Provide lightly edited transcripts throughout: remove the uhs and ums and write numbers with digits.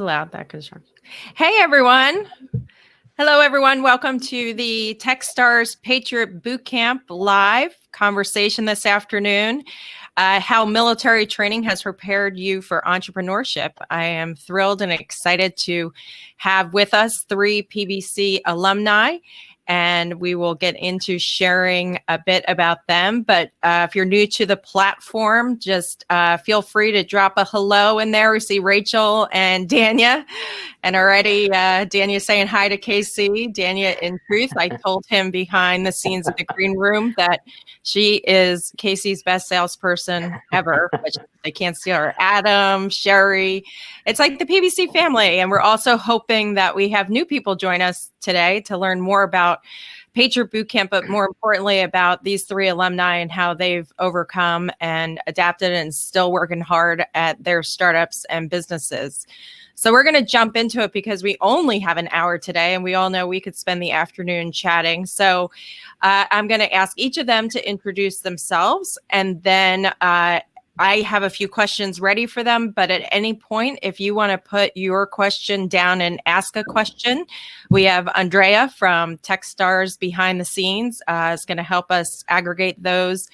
Allowed that construction. Hey, everyone. Hello, everyone. Welcome to the Techstars Patriot Boot Camp live conversation this afternoon. How military training has prepared you for entrepreneurship. I am thrilled and excited to have with us 3 PBC alumni, and we will get into sharing a bit about them. But if you're new to the platform, just feel free to drop a hello in there. We see Rachel and Dania. And already Dania saying hi to KC. Dania, in truth, I told him behind the scenes of the green room that she is Casey's best salesperson ever, which they can't see her. Adam, Sherry, it's like the PBC family. And we're also hoping that we have new people join us today to learn more about Patriot Boot Camp, but more importantly about these 3 alumni and how they've overcome and adapted and still working hard at their startups and businesses. So we're going to jump into it because we only have an hour today, and we all know we could spend the afternoon chatting. So I'm going to ask each of them to introduce themselves, and then I have a few questions ready for them. But at any point, if you want to put your question down and ask a question, we have Andrea from Techstars behind the scenes is going to help us aggregate those.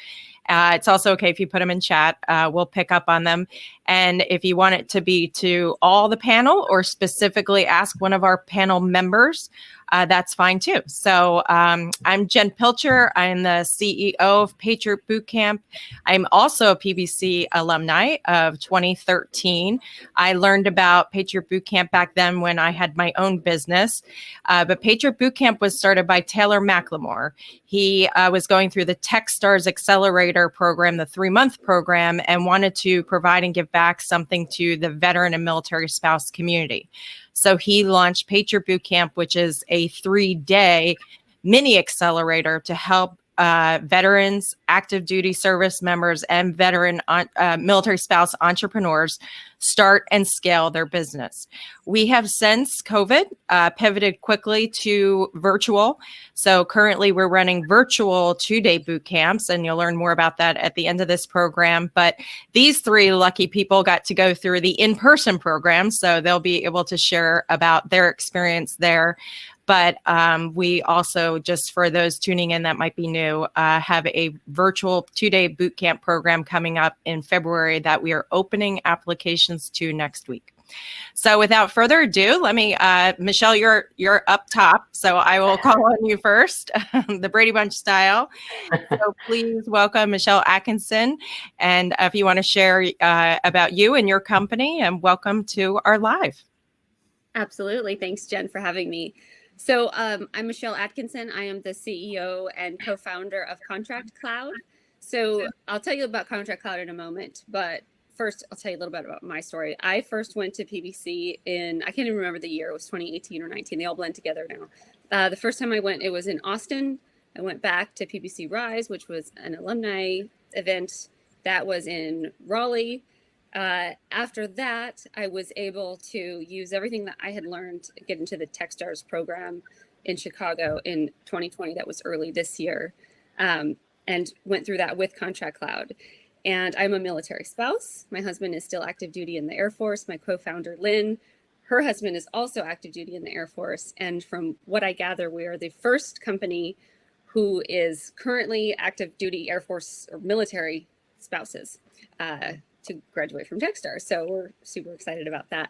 It's also okay if you put them in chat. We'll pick up on them. And if you want it to be to all the panel or specifically ask one of our panel members, that's fine too. So I'm Jen Pilcher. I'm the CEO of Patriot Boot Camp. I'm also a PBC alumni of 2013. I learned about Patriot Boot Camp back then when I had my own business. But Patriot Boot Camp was started by Taylor McLemore. He was going through the Techstars Accelerator program, the 3-month program, and wanted to provide and give back something to the veteran and military spouse community. So he launched Patriot Boot Camp, which is a 3-day mini accelerator to help veterans, active duty service members, and veteran military spouse entrepreneurs start and scale their business. We have since COVID pivoted quickly to virtual. So currently we're running virtual 2-day boot camps, and you'll learn more about that at the end of this program. But these 3 lucky people got to go through the in-person program, so they'll be able to share about their experience there. But we also, just for those tuning in that might be new, have a virtual 2-day boot camp program coming up in February that we are opening applications to next week. So without further ado, let me, Michele, you're up top, so I will call on you first, the Brady Bunch style. So please welcome Michele Atkinson, and if you want to share about you and your company, and welcome to our live. Absolutely. Thanks, Jen, for having me. So I'm Michele Atkinson. I am the CEO and co-founder of Contract Cloud. So I'll tell you about Contract Cloud in a moment, but first I'll tell you a little bit about my story. I first went to PBC in, I can't even remember the year, it was 2018 or 19. They all blend together now. The first time I went, it was in Austin. I went back to PBC Rise, which was an alumni event that was in Raleigh. After that, I was able to use everything that I had learned to get into the Techstars program in Chicago in 2020. That was early this year, and went through that with Contract Cloud. And I'm a military spouse. My husband is still active duty in the Air Force. My co-founder, Lynn, her husband is also active duty in the Air Force. And from what I gather, we are the first company who is currently active duty Air Force or military spouses to graduate from Techstars. So we're super excited about that.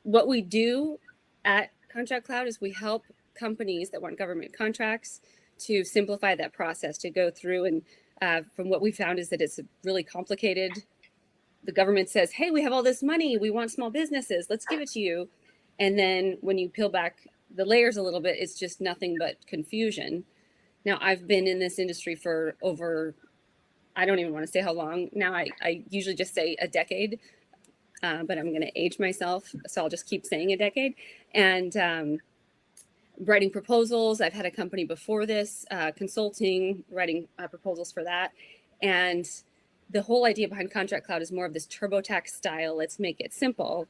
What we do at Contract Cloud is we help companies that want government contracts to simplify that process, to go through. And from what we found is that it's really complicated. The government says, hey, we have all this money. We want small businesses. Let's give it to you. And then when you peel back the layers a little bit, it's just nothing but confusion. Now, I've been in this industry for over, I don't even want to say how long. Now I usually just say a decade, but I'm going to age myself. So I'll just keep saying a decade. And writing proposals. I've had a company before this, consulting, writing proposals for that. And the whole idea behind Contract Cloud is more of this TurboTax style. Let's make it simple,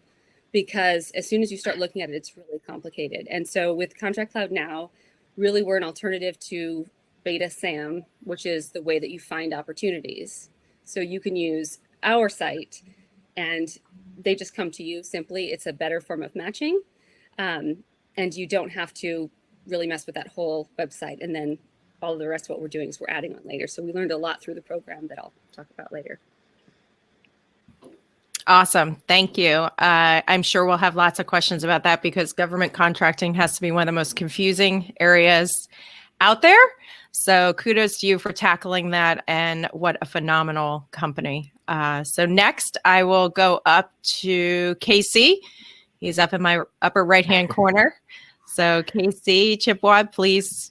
because as soon as you start looking at it, it's really complicated. And so with Contract Cloud now, really we're an alternative to Beta SAM, which is the way that you find opportunities. So you can use our site and they just come to you simply. It's a better form of matching. And you don't have to really mess with that whole website. And then all of the rest of what we're doing is we're adding on later. So we learned a lot through the program that I'll talk about later. Awesome. Thank you. I'm sure we'll have lots of questions about that because government contracting has to be one of the most confusing areas out there. So kudos to you for tackling that, and what a phenomenal company. So next I will go up to Casey. He's up in my upper right-hand corner. So Casey Chhipwadia, please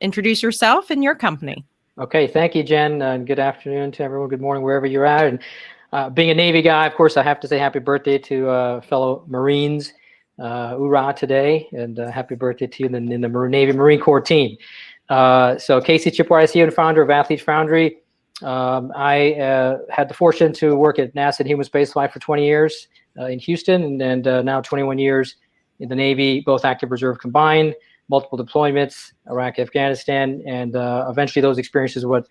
introduce yourself and your company. Okay, thank you, Jen. Good afternoon to everyone. Good morning, wherever you're at. And being a Navy guy, of course, I have to say happy birthday to fellow Marines. Hoorah today, and happy birthday to you in the Navy Marine Corps team. So Casey Chhipwadia, CEO and founder of Athlete Foundry. I had the fortune to work at NASA and Human Spaceflight for 20 years in Houston, and now 21 years in the Navy, both active reserve combined, multiple deployments, Iraq, Afghanistan, and eventually those experiences are what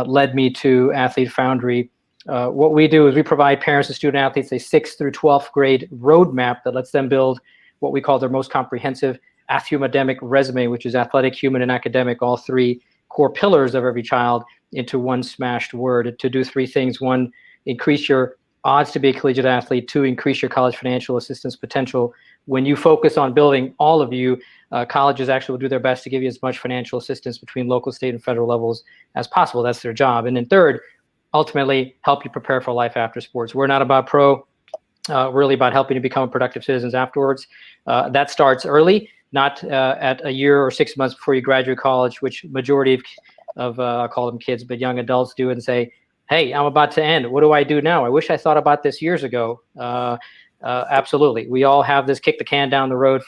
led me to Athlete Foundry. What we do is we provide parents and student athletes a 6th through 12th grade roadmap that lets them build what we call their most comprehensive athumedemic resume, which is athletic, human, and academic, all three core pillars of every child, into one smashed word to do three things. One, increase your odds to be a collegiate athlete. Two, increase your college financial assistance potential. When you focus on building all of you, colleges actually will do their best to give you as much financial assistance between local, state, and federal levels as possible. That's their job. And then third, ultimately help you prepare for life after sports. We're not about really about helping you become productive citizens afterwards. That starts early, not at a year or 6 months before you graduate college, which majority of I call them kids, but young adults do, and say, hey, I'm about to end. What do I do now? I wish I thought about this years ago. Absolutely. We all have this kick the can down the road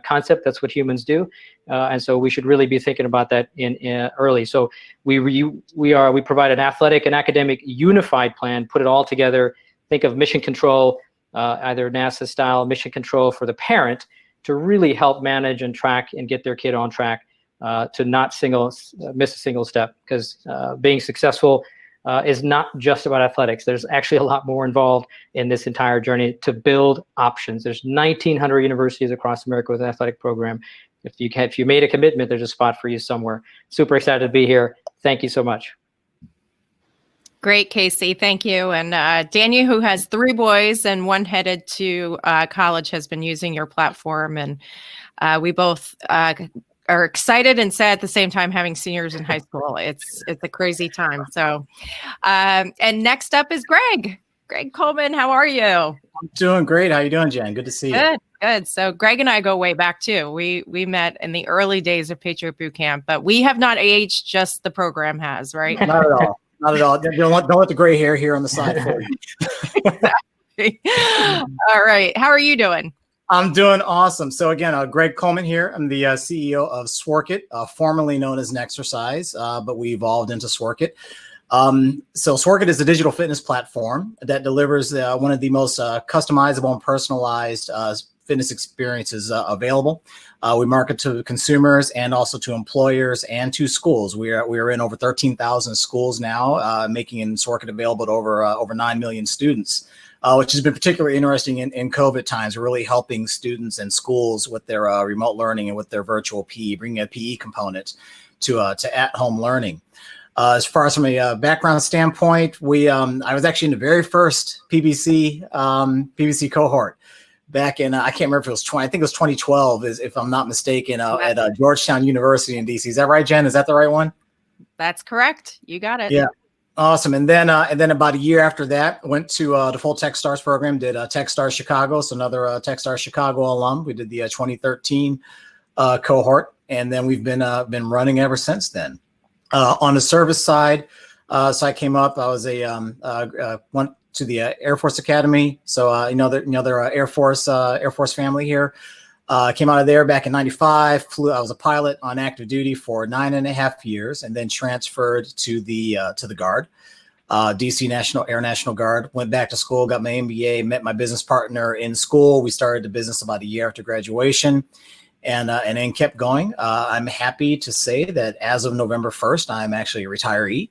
concept. That's what humans do. And so we should really be thinking about that in early. So we provide an athletic and academic unified plan, put it all together. Think of mission control, either NASA style mission control for the parent, to really help manage and track and get their kid on track, to not miss a single step, because being successful is not just about athletics. There's actually a lot more involved in this entire journey to build options. There's 1,900 universities across America with an athletic program. If you made a commitment, there's a spot for you somewhere. Super excited to be here. Thank you so much. Great, Casey. Thank you. And Daniel, who has 3 boys and one headed to college, has been using your platform. And we both are excited and sad at the same time, having seniors in high school. It's a crazy time. So, and next up is Greg Coleman. How are you? I'm doing great. How you doing, Jen? Good to see you. Good. So Greg and I go way back too. We met in the early days of Patriot Boot Camp, but we have not aged, just the program has, right? Not at all. Not at all. Don't let the gray hair here on the side for you. Exactly. All right. How are you doing? I'm doing awesome. So again, Greg Coleman here. I'm the CEO of Sworkit, formerly known as Nexercise, but we evolved into Sworkit. So Sworkit is a digital fitness platform that delivers one of the most customizable and personalized fitness experiences available. We market to consumers and also to employers and to schools. We are in over 13,000 schools now, making Sworkit available to over 9 million students. Which has been particularly interesting in COVID times. We're really helping students and schools with their remote learning and with their virtual PE, bringing a PE component to at-home learning. As far as from a background standpoint, I was actually in the very first PBC cohort back in, I can't remember if it was I think it was 2012, if I'm not mistaken, at Georgetown University in DC. Is that right, Jen? Is that the right one? That's correct. You got it. Yeah. Awesome. And then about a year after that, went to the full TechStars program, did TechStars Chicago. So another TechStars Chicago alum. We did the 2013 cohort, and then we've been running ever since then. On the service side, so I came up. I was went to the Air Force Academy. So they're Air Force family here. Came out of there back in '95. I was a pilot on active duty for 9.5 years, and then transferred to the Guard, DC Air National Guard. Went back to school, got my MBA, met my business partner in school. We started the business about a year after graduation, and then kept going. I'm happy to say that as of November 1st, I'm actually a retiree.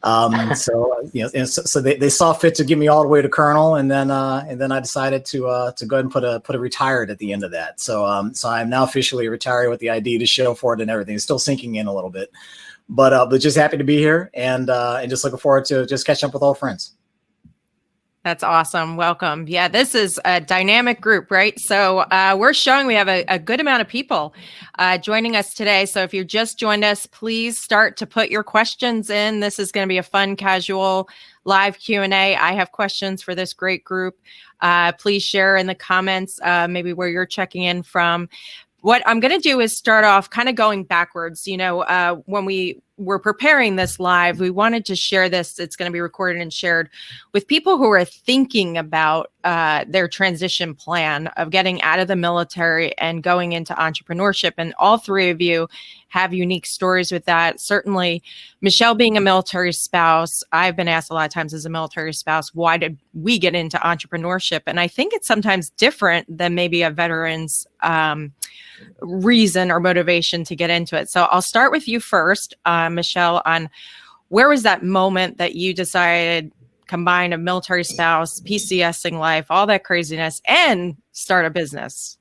So they saw fit to get me all the way to colonel, and then I decided to go ahead and put a retired at the end of that. So I'm now officially retired with the ID to show for it and everything. It's still sinking in a little bit, but just happy to be here and just looking forward to just catching up with old friends. That's awesome. Welcome. Yeah, this is a dynamic group, right? So we're showing we have a good amount of people joining us today. So if you just joined us, please start to put your questions in. This is going to be a fun, casual live Q&A. I have questions for this great group. Please share in the comments maybe where you're checking in from. What I'm going to do is start off kind of going backwards. When we were preparing this live, we wanted to share this. It's going to be recorded and shared with people who are thinking about their transition plan of getting out of the military and going into entrepreneurship. And all three of you have unique stories with that. Certainly, Michele being a military spouse, I've been asked a lot of times as a military spouse, why did we get into entrepreneurship? And I think it's sometimes different than maybe a veteran's reason or motivation to get into it. So I'll start with you first, Michele, on where was that moment that you decided combine a military spouse, PCSing life, all that craziness, and start a business?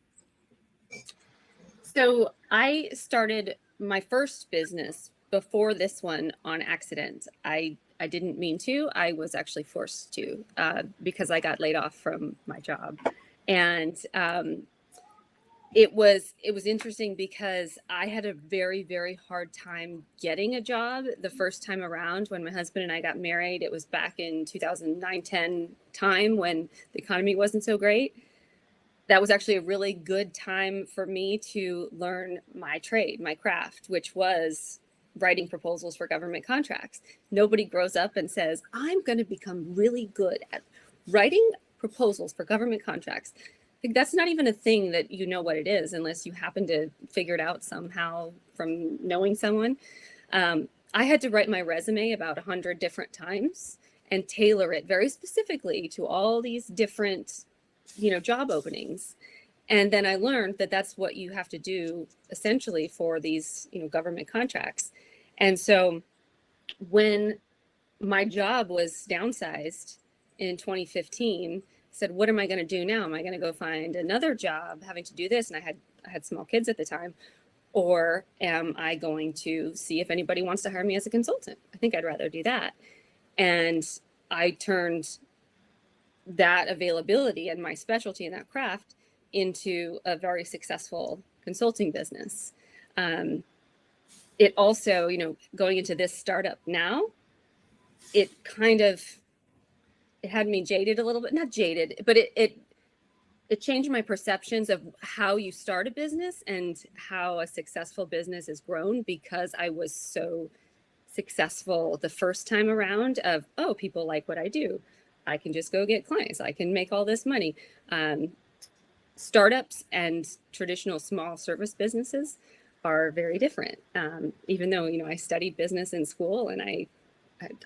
So I started my first business before this one on accident. I didn't mean to. I was actually forced to because I got laid off from my job. And it was interesting because I had a very, very hard time getting a job the first time around when my husband and I got married. It was back in 2009-10 time when the economy wasn't so great. That was actually a really good time for me to learn my trade, my craft, which was writing proposals for government contracts. Nobody grows up and says, I'm going to become really good at writing proposals for government contracts. Like, that's not even a thing that you know what it is unless you happen to figure it out somehow from knowing someone. I had to write my resume about 100 different times and tailor it very specifically to all these different, job openings. And then I learned that that's what you have to do essentially for these, government contracts. And so when my job was downsized in 2015, said, what am I going to do now? Am I going to go find another job having to do this? And I had small kids at the time. Or am I going to see if anybody wants to hire me as a consultant? I think I'd rather do that. And I turned that availability and my specialty in that craft into a very successful consulting business. It also, going into this startup now, it had me jaded a little bit, not jaded, but it changed my perceptions of how you start a business and how a successful business has grown, because I was so successful the first time around of, oh, people like what I do. I can just go get clients. I can make all this money. Startups and traditional small service businesses are very different. Even though, I studied business in school and I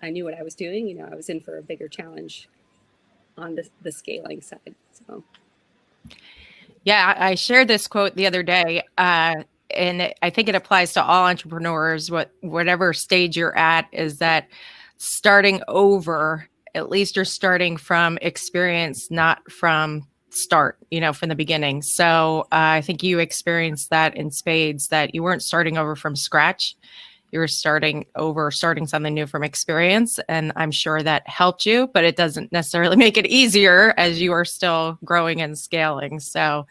knew what I was doing, I was in for a bigger challenge on the scaling side. So, yeah, I shared this quote the other day, and I think it applies to all entrepreneurs. Whatever stage you're at, is that starting over, at least you're starting from experience, not from start, from the beginning. So I think you experienced that in spades, that you weren't starting over from scratch. You were starting something new from experience. And I'm sure that helped you, but it doesn't necessarily make it easier as you are still growing and scaling. So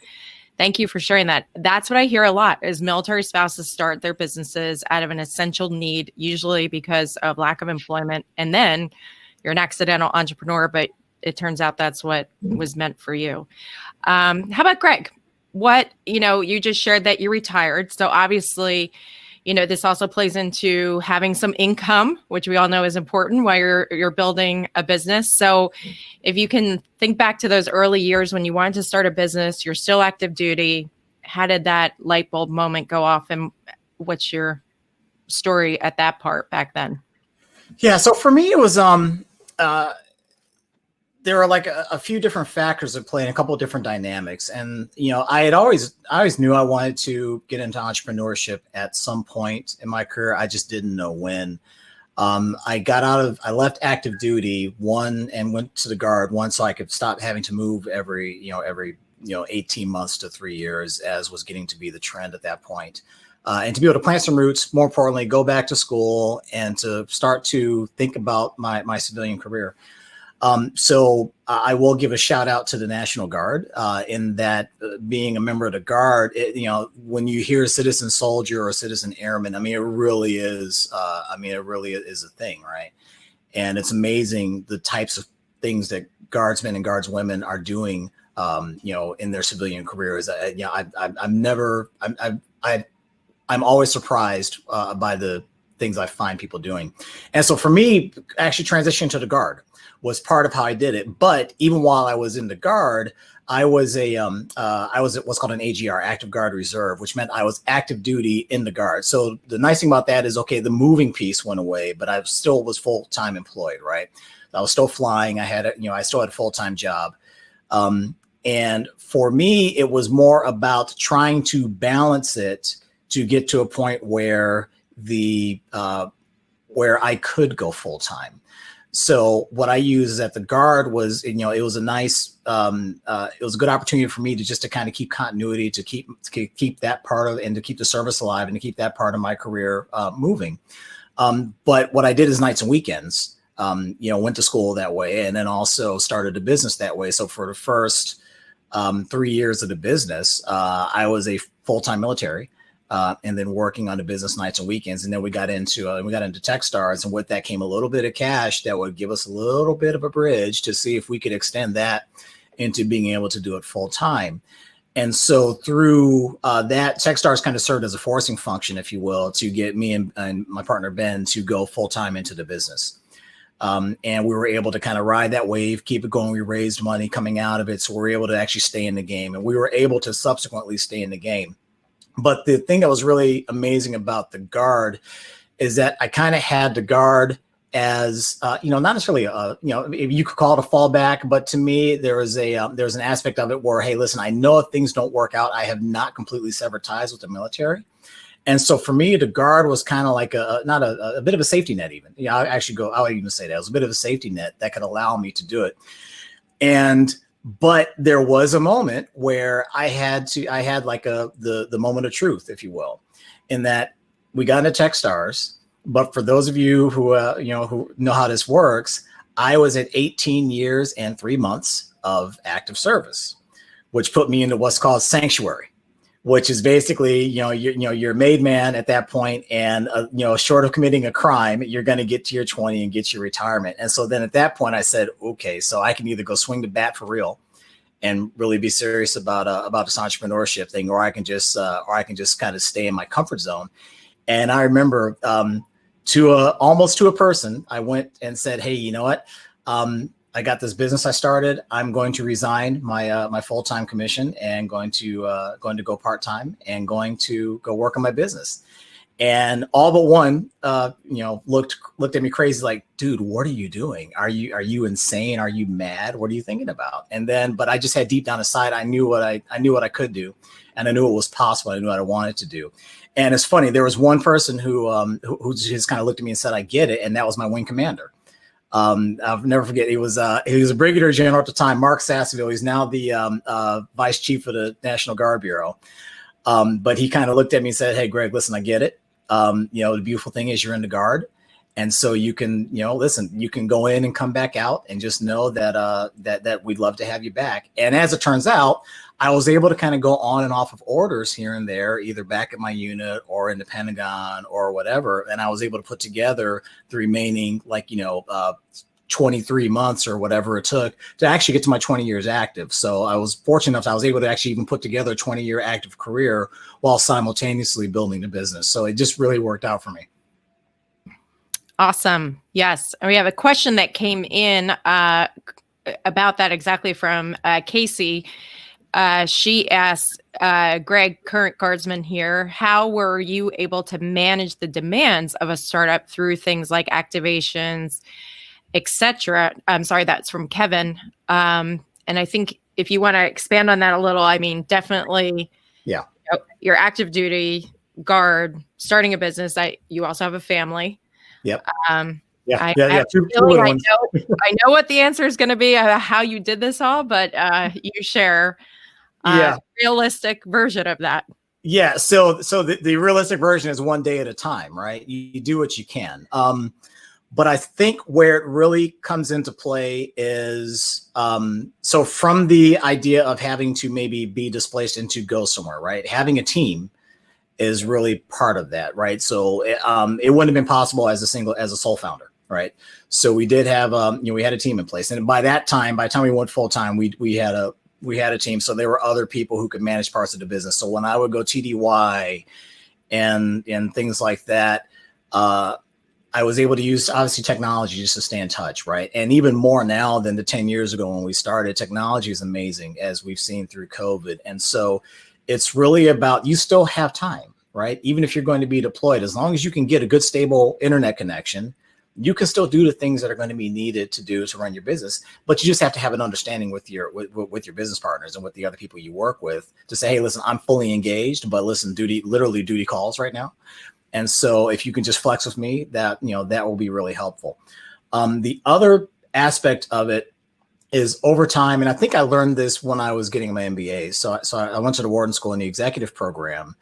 thank you for sharing that. That's what I hear a lot, is military spouses start their businesses out of an essential need, usually because of lack of employment. And then you're an accidental entrepreneur, but it turns out that's what was meant for you. How about Greg? You just shared that you retired. So obviously, this also plays into having some income, which we all know is important while you're building a business. So if you can think back to those early years when you wanted to start a business, you're still active duty. How did that light bulb moment go off, and what's your story at that part back then? Yeah. So for me, it was, there are like a few different factors at play and a couple of different dynamics. And, I always knew I wanted to get into entrepreneurship at some point in my career. I just didn't know when. I left active duty and went to the Guard so I could stop having to move every 18 months to 3 years, as was getting to be the trend at that point. And to be able to plant some roots, more importantly, go back to school and to start to think about my civilian career. So I will give a shout out to the National Guard in that being a member of the Guard, when you hear citizen soldier or citizen airman, it really is a thing, right? And it's amazing the types of things that guardsmen and guardswomen are doing, in their civilian careers. I'm always surprised by the things I find people doing. And so for me, actually transitioning to the Guard was part of how I did it. But even while I was in the Guard, I was what's called an AGR, Active Guard Reserve, which meant I was active duty in the Guard. So the nice thing about that is, okay, the moving piece went away, but I still was full-time employed, right? I was still flying. I still had a full-time job. And for me, it was more about trying to balance it to get to a point where where I could go full-time. So what I used at the Guard was, it was a nice, it was a good opportunity for me to kind of keep continuity, to keep that part of, and to keep the service alive, and to keep that part of my career moving. But what I did is nights and weekends, went to school that way, and then also started a business that way. So for the first 3 years of the business, I was a full-time military. And then working on the business nights and weekends. And then we got into Techstars, and with that came a little bit of cash that would give us a little bit of a bridge to see if we could extend that into being able to do it full time. And so through that, Techstars kind of served as a forcing function, if you will, to get me and my partner, Ben, to go full time into the business. And we were able to kind of ride that wave, keep it going. We raised money coming out of it. So we were able to actually stay in the game, and we were able to subsequently stay in the game. But the thing that was really amazing about the Guard is that I kind of had the Guard as, not necessarily, you could call it a fallback, but to me, there's an aspect of it where, hey, listen, I know if things don't work out, I have not completely severed ties with the military. And so for me, the Guard was kind of like a bit of a safety net even. I'll even say that it was a bit of a safety net that could allow me to do it. But there was a moment where I had like the moment of truth, if you will, in that we got into Techstars. But for those of you who know how this works, I was at 18 years and 3 months of active service, which put me into what's called sanctuary, which is basically, you're a made man at that point, and, short of committing a crime, you're going to get to your 20 and get your retirement. And so then at that point I said, okay, so I can either go swing the bat for real and really be serious about this entrepreneurship thing, or I can just kind of stay in my comfort zone. And I remember, almost to a person, I went and said, hey, you know what? I got this business I started. I'm going to resign my full-time commission and going to go part-time and going to go work on my business. And all but one, looked at me crazy, like, dude, what are you doing? Are you insane? Are you mad? What are you thinking about? And then, but I just had deep down inside, I knew what I could do, and I knew it was possible. I knew what I wanted to do. And it's funny, there was one person who just kind of looked at me and said, I get it. And that was my wing commander. I'll never forget. He was a brigadier general at the time, Mark Sasseville. He's now the vice chief of the National Guard Bureau. But he kind of looked at me and said, hey, Greg, listen, I get it. The beautiful thing is you're in the Guard. And so you can, listen, you can go in and come back out, and just know that we'd love to have you back. And as it turns out, I was able to kind of go on and off of orders here and there, either back at my unit or in the Pentagon or whatever. And I was able to put together the remaining 23 months or whatever it took to actually get to my 20 years active. So I was fortunate enough, I was able to actually even put together a 20-year active career while simultaneously building the business. So it just really worked out for me. Awesome. Yes. And we have a question that came in about that exactly from Casey. She asked, Greg, current guardsman here, how were you able to manage the demands of a startup through things like activations, etc.? I'm sorry, that's from Kevin. And I think if you want to expand on that a little, I mean, definitely, yeah, your active duty Guard, starting a business, that you also have a family. Yep. I Yeah. have a Two feeling little I ones. know what the answer is going to be, how you did this all, but you share Yeah. realistic version of that. Yeah. So the realistic version is one day at a time, right? You do what you can. But I think where it really comes into play is, so from the idea of having to maybe be displaced and to go somewhere, right? Having a team is really part of that, right? So it wouldn't have been possible as a sole founder, right? So we did have, we had a team in place, and by the time we went full time, we had a team. So there were other people who could manage parts of the business. So when I would go TDY and things like that, I was able to use obviously technology just to stay in touch, right? And even more now than the 10 years ago when we started. Technology is amazing, as we've seen through COVID. And so it's really about, you still have time, right? Even if you're going to be deployed, as long as you can get a good stable internet connection, you can still do the things that are going to be needed to do to run your business. But you just have to have an understanding with your business partners and with the other people you work with to say, hey, listen, I'm fully engaged, but listen, literally duty calls right now. And so if you can just flex with me, that will be really helpful. The other aspect of it is over time, and I think I learned this when I was getting my MBA. So I went to the Wharton School in the executive program,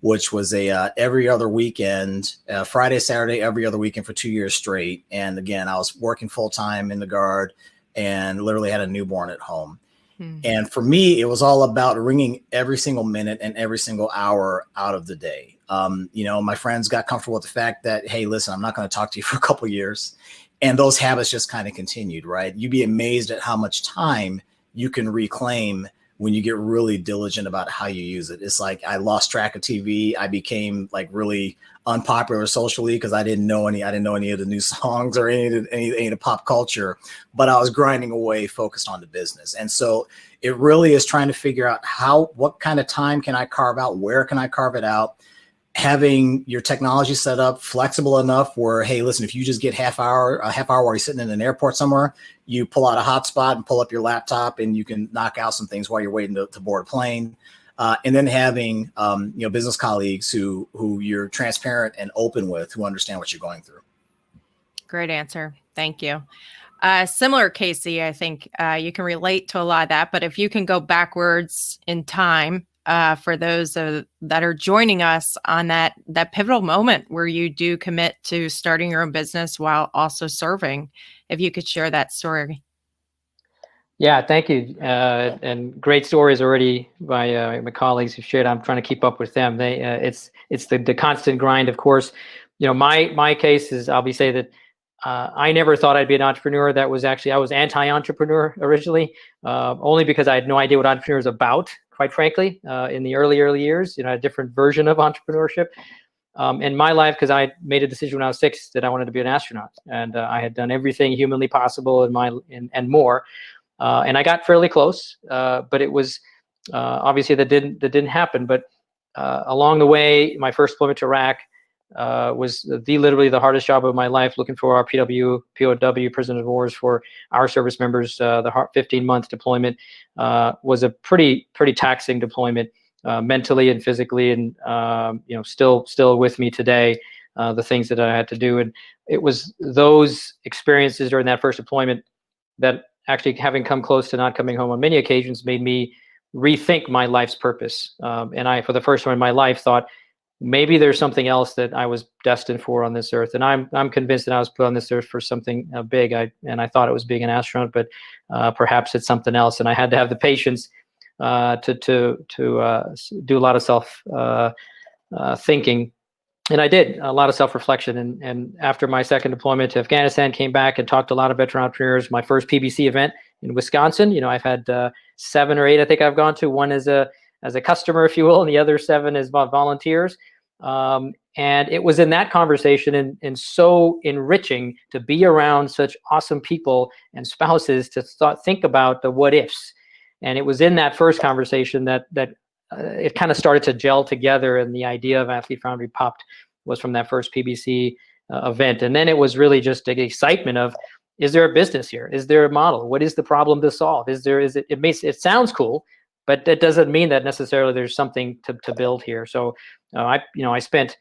which was a every other weekend, Friday, Saturday, every other weekend for 2 years straight. And again, I was working full time in the Guard and literally had a newborn at home. And for me, it was all about wringing every single minute and every single hour out of the day. My friends got comfortable with the fact that, hey, listen, I'm not going to talk to you for a couple of years. And those habits just kind of continued, right? You'd be amazed at how much time you can reclaim when you get really diligent about how you use it. It's like I lost track of TV. I became like really unpopular socially because I didn't know any of the new songs or any of the pop culture, but I was grinding away, focused on the business. And so it really is trying to figure out what kind of time can I carve out? Where can I carve it out? Having your technology set up flexible enough where, hey, listen, if you just get a half hour while you're sitting in an airport somewhere, you pull out a hotspot and pull up your laptop and you can knock out some things while you're waiting to board a plane. And then having, business colleagues who you're transparent and open with, who understand what you're going through. Great answer. Thank you. Similar, Casey, I think you can relate to a lot of that, but if you can go backwards in time, for those that are joining us on that pivotal moment where you do commit to starting your own business while also serving, if you could share that story. Yeah, thank you. And great stories already by my colleagues who shared. I'm trying to keep up with them. It's the constant grind, of course. My case is, I'll say that I never thought I'd be an entrepreneur. I was anti-entrepreneur originally, only because I had no idea what entrepreneur is about. Quite frankly, in the early years, a different version of entrepreneurship. In my life, because I made a decision when I was 6 that I wanted to be an astronaut, and I had done everything humanly possible and more, and I got fairly close, but it was obviously that didn't happen. But along the way, my first deployment to Iraq was literally the hardest job of my life, looking for our POW, prisoners of wars for our service members. The 15-month deployment was a pretty taxing deployment, mentally and physically, and still with me today, the things that I had to do. And it was those experiences during that first deployment that actually, having come close to not coming home on many occasions, made me rethink my life's purpose. And I, for the first time in my life, thought, maybe there's something else that I was destined for on this earth, and I'm convinced that I was put on this earth for something big. I thought it was being an astronaut, but perhaps it's something else. And I had to have the patience to do a lot of self thinking, and I did a lot of self reflection. And after my second deployment to Afghanistan, came back and talked to a lot of veteran entrepreneurs. My first PBC event in Wisconsin, I've had 7 or 8. I think I've gone to. One as a customer, if you will, and the other 7 is volunteers. And it was in that conversation and so enriching to be around such awesome people and spouses to think about the what ifs. And it was in that first conversation that it kind of started to gel together, and the idea of Athlete Foundry was from that first PBC event. And then it was really just the excitement of, is there a business here? Is there a model? What is the problem to solve? It sounds cool, but that doesn't mean that necessarily there's something to build here. So I spent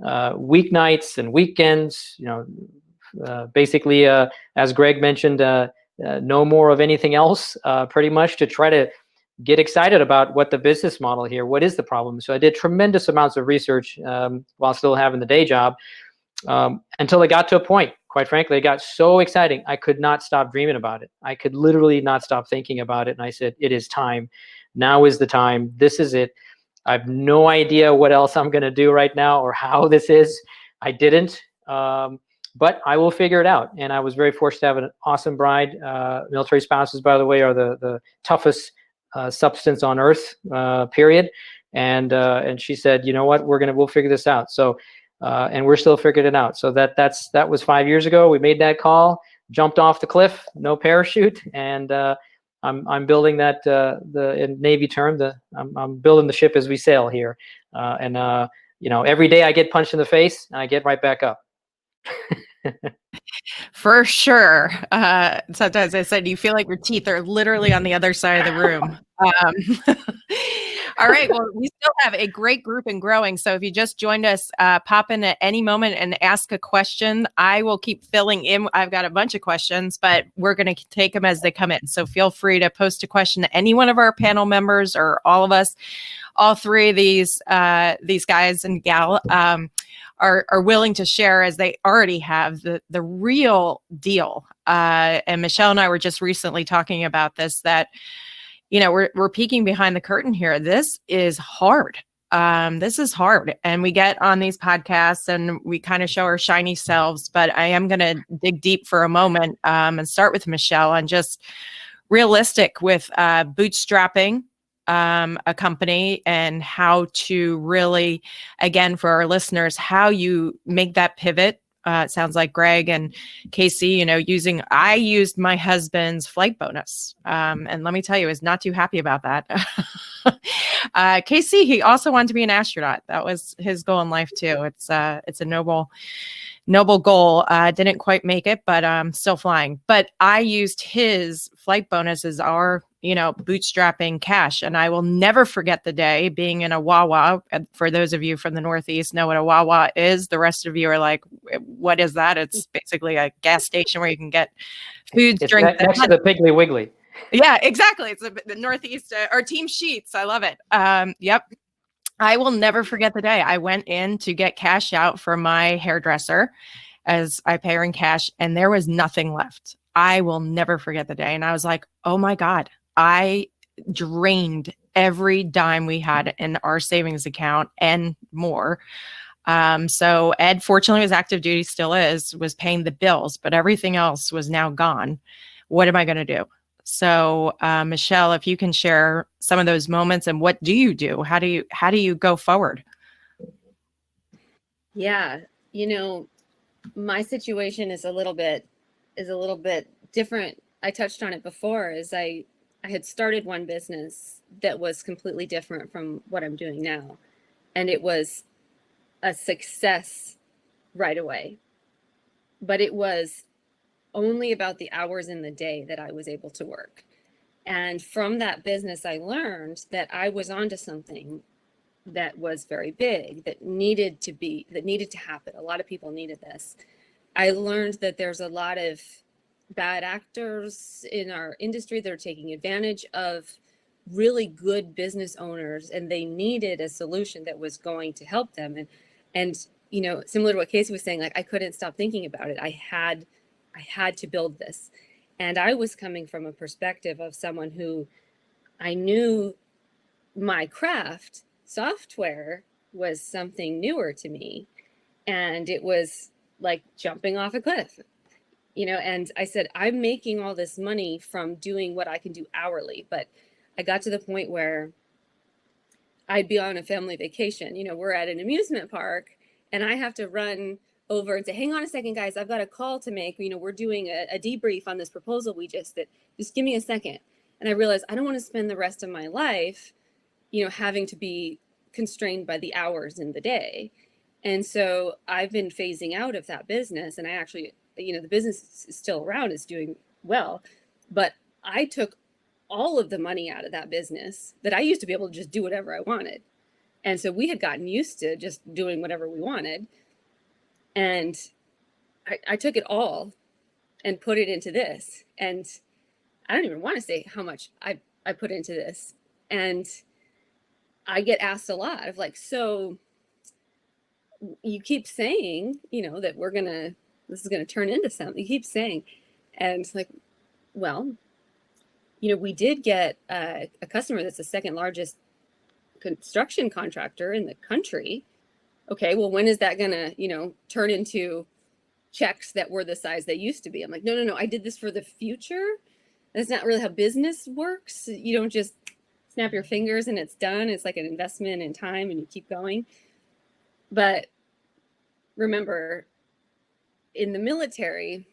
weeknights and weekends, basically, as Greg mentioned, no more of anything else, pretty much, to try to get excited about what the business model here, what is the problem. So I did tremendous amounts of research while still having the day job, until it got to a point, quite frankly, it got so exciting, I could not stop dreaming about it. I could literally not stop thinking about it. And I said, it is time. Now is the time. This is it. I have no idea what else I'm going to do right now or how this is. I didn't, but I will figure it out. And I was very fortunate to have an awesome bride. Military spouses, by the way, are the toughest substance on earth, period. And she said, you know what, we'll figure this out. So, and we're still figuring it out. So that was 5 years ago. We made that call, jumped off the cliff, no parachute, and I'm building that, in Navy term, I'm building the ship as we sail here. Every day I get punched in the face and I get right back up. For sure. Sometimes I said, you feel like your teeth are literally on the other side of the room. All right. Well, we still have a great group and growing. So if you just joined us, pop in at any moment and ask a question. I will keep filling in. I've got a bunch of questions, but we're going to take them as they come in. So feel free to post a question to any one of our panel members or all of us. All three of these guys and gal are willing to share, as they already have, the real deal. And Michele and I were just recently talking about this, that we're peeking behind the curtain here. This is hard. This is hard. And we get on these podcasts and we kind of show our shiny selves, but I am going to dig deep for a moment and start with Michele on just realistic with bootstrapping a company and how to really, again, for our listeners, how you make that pivot. It sounds like Greg and Casey, I used my husband's flight bonus. And let me tell you, I was not too happy about that. Casey, he also wanted to be an astronaut. That was his goal in life too. It's a noble goal. Didn't quite make it, but still flying. But I used his flight bonus as our, bootstrapping cash. And I will never forget the day being in a Wawa. For those of you from the Northeast know what a Wawa is. The rest of you are like, what is that? It's basically a gas station where you can get food, drink. Next to the Piggly Wiggly. Yeah, exactly. It's the Northeast, our Team Sheets. I love it. Yep. I will never forget the day I went in to get cash out for my hairdresser, as I pay her in cash, and there was nothing left. I will never forget the day. And I was like, oh my God, I drained every dime we had in our savings account and more. So Ed, fortunately, was active duty, still was paying the bills, but everything else was now gone. What am I going to do? So, Michele, if you can share some of those moments and what do you do? How do you go forward? Yeah. My situation is a little bit different. I touched on it before, as I had started one business that was completely different from what I'm doing now. And it was a success right away, but it was only about the hours in the day that I was able to work. And from that business, I learned that I was onto something that was very big, that needed to happen. A lot of people needed this. I learned that there's a lot of bad actors in our industry that are taking advantage of really good business owners, and they needed a solution that was going to help them. And similar to what Casey was saying, like, I couldn't stop thinking about it. I had to build this. And I was coming from a perspective of someone who I knew my craft, software, was something newer to me. And it was like jumping off a cliff, and I said, I'm making all this money from doing what I can do hourly. But I got to the point where I'd be on a family vacation. We're at an amusement park and I have to run over and say, hang on a second, guys, I've got a call to make. We're doing a debrief on this proposal just give me a second. And I realized I don't want to spend the rest of my life, having to be constrained by the hours in the day. And so I've been phasing out of that business, and I actually, the business is still around, it's doing well, but I took all of the money out of that business that I used to be able to just do whatever I wanted. And so we had gotten used to just doing whatever we wanted. And I took it all and put it into this. And I don't even want to say how much I put into this. And I get asked a lot of like, so you keep saying, that this is going to turn into something. You keep saying, and it's like, well, we did get a customer that's the second largest construction contractor in the country. Okay, well, when is that going to, turn into checks that were the size they used to be? I'm like, no, I did this for the future. That's not really how business works. You don't just snap your fingers and it's done. It's like an investment in time and you keep going. But remember, in the military,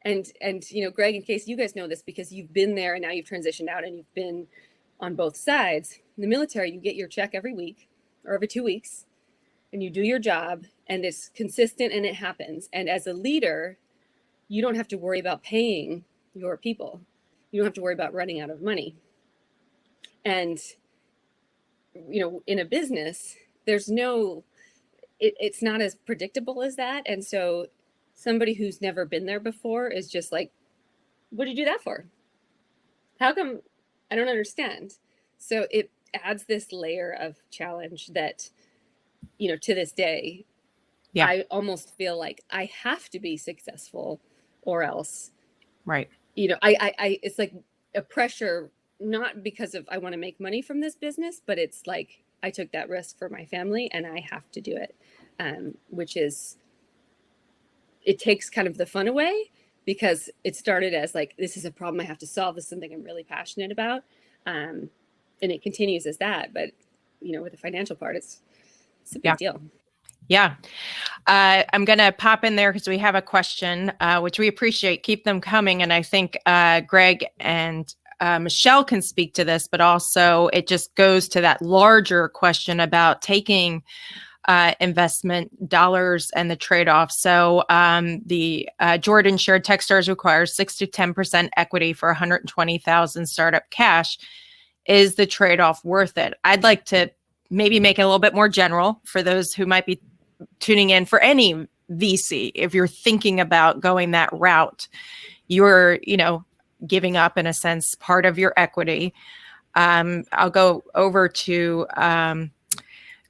and Greg and Casey, you guys know this because you've been there and now you've transitioned out and you've been on both sides. In the military, you get your check every week or every 2 weeks, and you do your job, and it's consistent and it happens. And as a leader, you don't have to worry about paying your people. You don't have to worry about running out of money. And, in a business, there's it's not as predictable as that. And so somebody who's never been there before is just like, what did you do that for? How come? I don't understand. So it adds this layer of challenge that, to this day, yeah. I almost feel like I have to be successful or else. Right. I it's like a pressure, not because of I want to make money from this business, but it's like I took that risk for my family and I have to do it, which is, it takes kind of the fun away because it started as like, this is a problem I have to solve. This is something I'm really passionate about. And it continues as that. But, with the financial part, it's a big deal. Yeah. I'm going to pop in there because we have a question, which we appreciate. Keep them coming. And I think Greg and Michele can speak to this, but also it just goes to that larger question about taking investment dollars and the trade-off. So the Jordan shared Techstars requires 6 to 10% equity for 120,000 startup cash. Is the trade-off worth it? I'd like to maybe make it a little bit more general for those who might be tuning in for any VC. If you're thinking about going that route, you're, giving up in a sense part of your equity. I'll go over to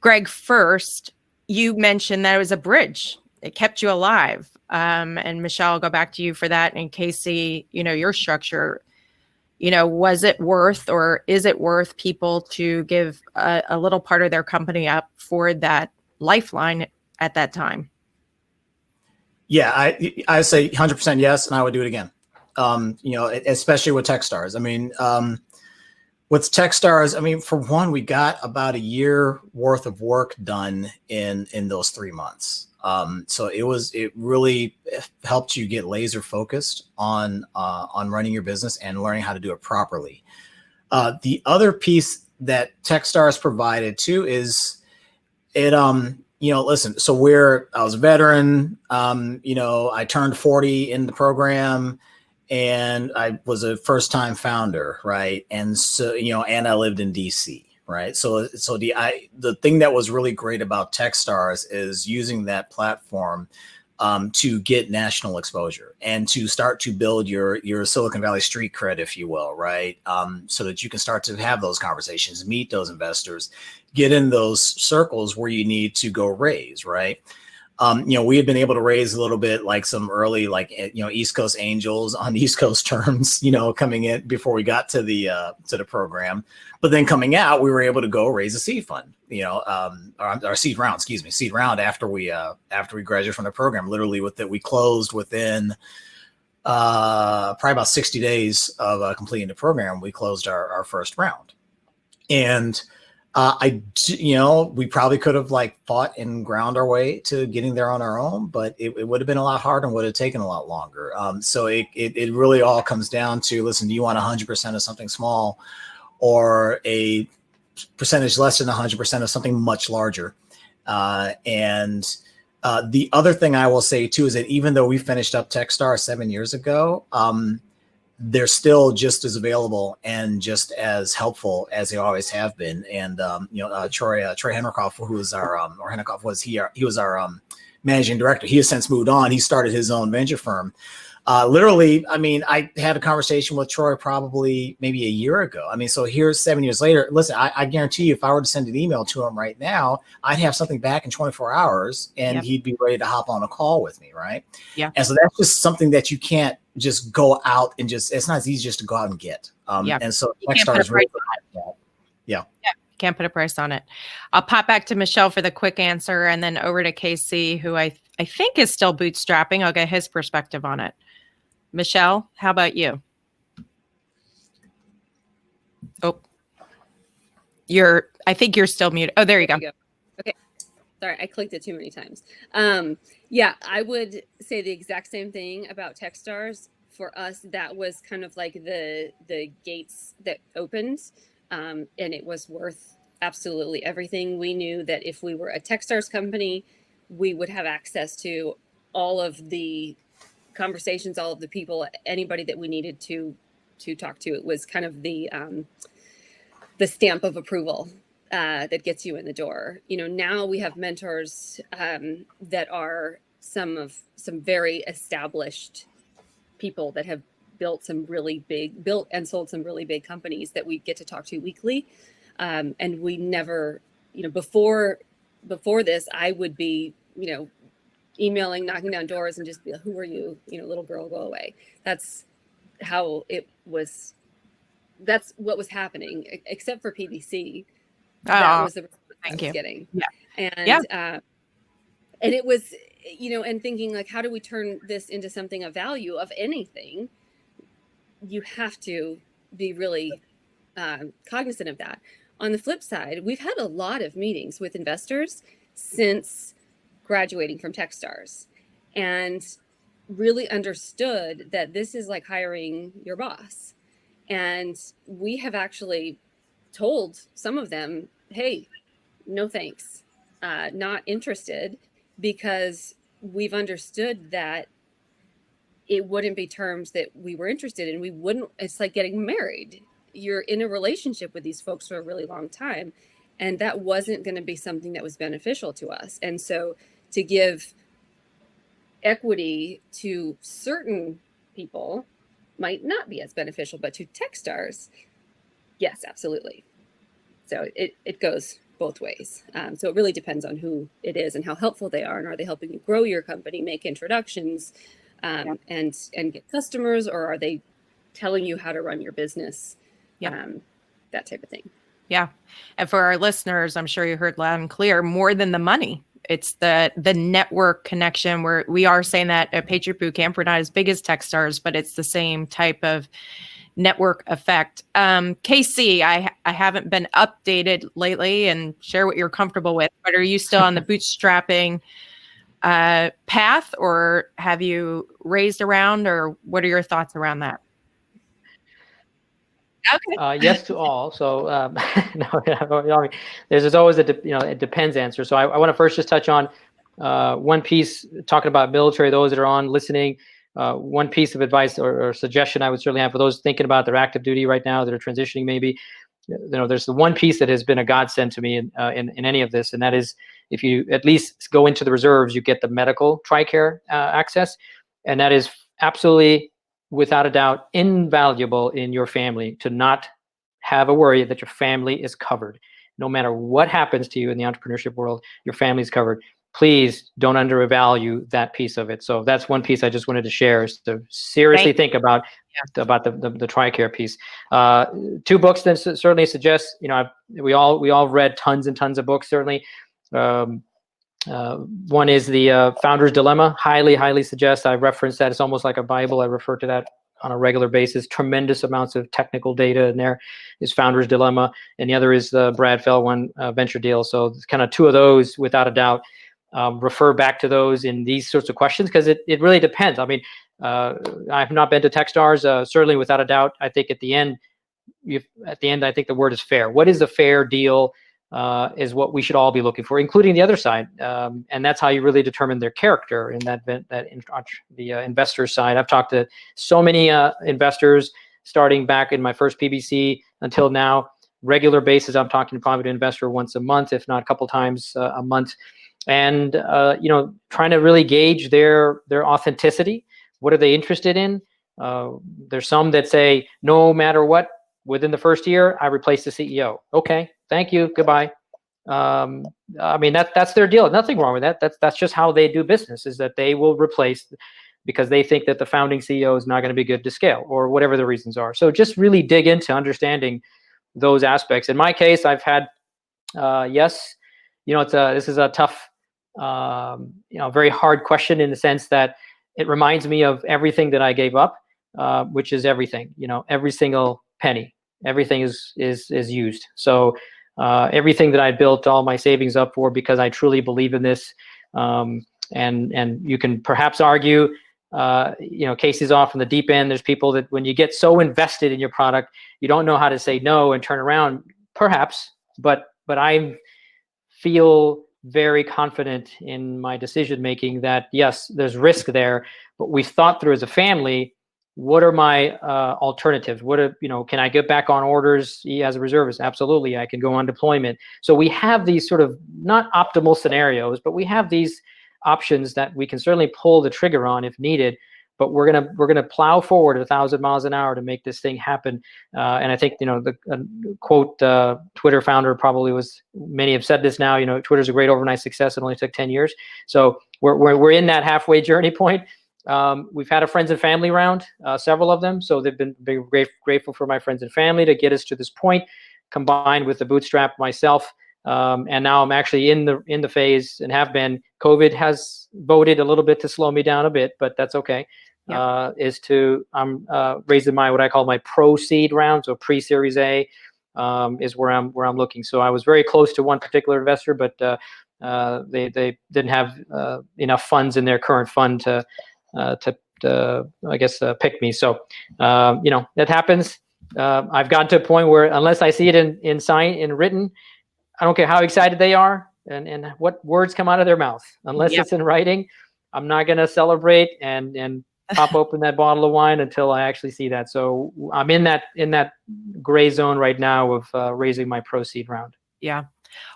Greg first. You mentioned that it was a bridge. It kept you alive. And Michele, I'll go back to you for that. And Casey, your structure, was it worth or is it worth people to give a little part of their company up for that lifeline at that time? Yeah, I say 100% yes, and I would do it again. Especially with Techstars. With Techstars, for one, we got about a year worth of work done in those 3 months. So it really helped you get laser focused on running your business and learning how to do it properly. The other piece that Techstars provided too is it, listen, so I was a veteran, I turned 40 in the program. And I was a first-time founder, right? And so, and I lived in DC, right? So the thing that was really great about Techstars is using that platform to get national exposure and to start to build your Silicon Valley street cred, if you will, right? So that you can start to have those conversations, meet those investors, get in those circles where you need to go raise, right? We had been able to raise a little bit like some early, East Coast angels on East Coast terms, coming in before we got to the program. But then coming out, we were able to go raise a seed fund, our seed round after we graduated from the program. Literally, we closed within probably about 60 days of completing the program. We closed our first round, and we probably could have fought and ground our way to getting there on our own, but it would have been a lot harder and would have taken a lot longer. So it really all comes down to, listen, do you want 100% of something small or a percentage less than 100% of something much larger? And the other thing I will say too is that even though we finished up Techstars 7 years ago, they're still just as available and just as helpful as they always have been. And Troy Henrikoff, who was our or Henrikoff was he was our managing director. He has since moved on. He started his own venture firm. Literally, I mean, I had a conversation with Troy probably maybe a year ago. I mean, so here's 7 years later. Listen, I guarantee you, if I were to send an email to him right now, I'd have something back in 24 hours and he'd be ready to hop on a call with me, right? Yeah. And so that's just something that you can't just go out and it's not as easy just to go out and get. And so Techstars really can't put a price on it. I'll pop back to Michele for the quick answer and then over to KC, who I think is still bootstrapping. I'll get his perspective on it. Michele, how about you? Oh, I think you're still muted. Oh, there you go. Okay. Sorry, I clicked it too many times. Yeah, I would say the exact same thing about Techstars. For us, that was kind of like the gates that opened, and it was worth absolutely everything. We knew that if we were a Techstars company, we would have access to all of the conversations, all of the people, anybody that we needed to talk to. It was kind of the stamp of approval that gets you in the door. Now we have mentors that are some very established people that have built and sold some really big companies that we get to talk to weekly. And we never, before this, I would be, emailing, knocking down doors and just be like, who are you? Little girl, go away. That's how it was. That's what was happening, except for PBC. That was the response I was getting. Yeah. And it was, and thinking like, how do we turn this into something of value of anything? You have to be really cognizant of that. On the flip side, we've had a lot of meetings with investors since graduating from Techstars and really understood that this is like hiring your boss. And we have actually told some of them, hey, no thanks, not interested, because we've understood that it wouldn't be terms that we were interested in. We wouldn't, it's like getting married. You're in a relationship with these folks for a really long time. And that wasn't going to be something that was beneficial to us. And so to give equity to certain people might not be as beneficial, but to Techstars, yes, absolutely. So it goes both ways. So it really depends on who it is and how helpful they are. And are they helping you grow your company, make introductions, and get customers, or are they telling you how to run your business? That type of thing. Yeah. And for our listeners, I'm sure you heard loud and clear, more than the money. It's the network connection, where we are saying that at Patriot Boot Camp, we're not as big as Techstars, but it's the same type of network effect. KC, I haven't been updated lately, and share what you're comfortable with, but are you still on the bootstrapping path, or have you raised around, or what are your thoughts around that? Okay. Yes to all. So no, there's always it depends answer. So I want to first just touch on one piece, talking about military, those that are on listening. One piece of advice or suggestion I would certainly have for those thinking about their active duty right now, that are transitioning maybe. There's the one piece that has been a godsend to me in any of this, and that is, if you at least go into the reserves, you get the medical TRICARE access, and that is absolutely, without a doubt, invaluable in your family, to not have a worry that your family is covered. No matter what happens to you in the entrepreneurship world, your family is covered. Please don't undervalue that piece of it. So that's one piece I just wanted to share, is to seriously think about the TRICARE piece. Two books that certainly suggest, we all read tons and tons of books, certainly. One is the Founder's Dilemma. Highly suggest. I reference that. It's almost like a Bible. I refer to that on a regular basis. Tremendous amounts of technical data in there. Is Founder's Dilemma, and the other is the Brad Fell one, Venture Deal. So it's kind of two of those, without a doubt. Refer back to those in these sorts of questions, because it really depends. I mean, I've not been to Techstars. Certainly, without a doubt, I think at the end, I think the word is fair. What is the fair deal is what we should all be looking for, including the other side. And that's how you really determine their character in the investor side. I've talked to so many investors starting back in my first PBC until now. Regular basis, I'm talking probably to an investor once a month, if not a couple times a month. And, trying to really gauge their authenticity. What are they interested in? There's some that say, no matter what, within the first year, I replace the CEO. Okay, thank you, goodbye. That's their deal. Nothing wrong with that. That's just how they do business, is that they will replace because they think that the founding CEO is not going to be good to scale, or whatever the reasons are. So just really dig into understanding those aspects. In my case, I've had, yes, this is a tough, very hard question in the sense that it reminds me of everything that I gave up, which is everything, every single penny, everything is used. So everything that I built all my savings up for, because I truly believe in this. And you can perhaps argue, Casey's off in the deep end. There's people that when you get so invested in your product, you don't know how to say no and turn around, perhaps, but I feel very confident in my decision making that yes, there's risk there, but we've thought through as a family, what are my alternatives? Can I get back on orders as a reservist? Absolutely, I can go on deployment. So we have these sort of not optimal scenarios, but we have these options that we can certainly pull the trigger on if needed. But we're gonna plow forward 1,000 miles an hour to make this thing happen. And I think the quote Twitter founder probably many have said this now. Twitter's a great overnight success. It only took 10 years. So we're in that halfway journey point. We've had a friends and family round, several of them. So they've been very grateful for my friends and family to get us to this point, combined with the bootstrap myself. And now I'm actually in the phase, and have been. COVID has voted a little bit to slow me down a bit, but that's okay. Yep. I'm raising what I call my pro-seed round, so pre-Series A is where I'm looking. So I was very close to one particular investor, but they didn't have enough funds in their current fund to I guess pick me. So that happens. I've gotten to a point where unless I see it in written, I don't care how excited they are and what words come out of their mouth. Unless It's in writing, I'm not going to celebrate and pop open that bottle of wine until I actually see that. So I'm in that gray zone right now of raising my pro-seed round. Yeah.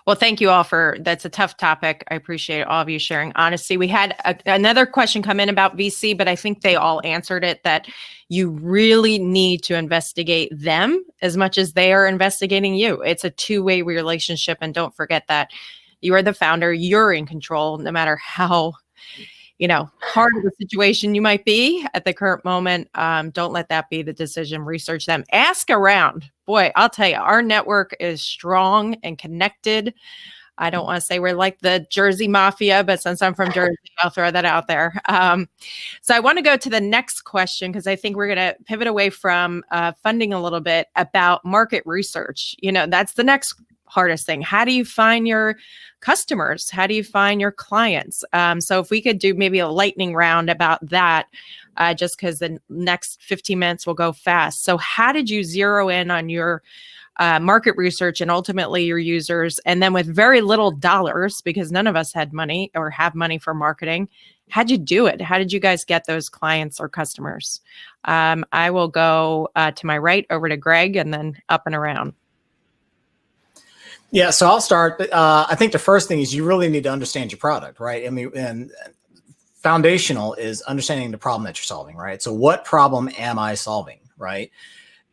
Well, thank you all that's a tough topic. I appreciate all of you sharing honesty. We had another question come in about VC, but I think they all answered it, that you really need to investigate them as much as they are investigating you. It's a two-way relationship. And don't forget that you are the founder, you're in control, no matter how, hard of a situation you might be at the current moment. Don't let that be the decision. Research them. Ask around. Boy, I'll tell you, our network is strong and connected. I don't want to say we're like the Jersey Mafia, but since I'm from Jersey, I'll throw that out there. So I want to go to the next question, because I think we're going to pivot away from funding a little bit about market research. That's the next hardest thing. How do you find your customers? How do you find your clients? So if we could do maybe a lightning round about that, just because the next 15 minutes will go fast. So how did you zero in on your market research and ultimately your users? And then with very little dollars, because none of us had money or have money for marketing, how'd you do it? How did you guys get those clients or customers? I will go to my right over to Greg and then up and around. Yeah, so I'll start. I think the first thing is you really need to understand your product, right? I mean, and foundational is understanding the problem that you're solving, right? So what problem am I solving, right?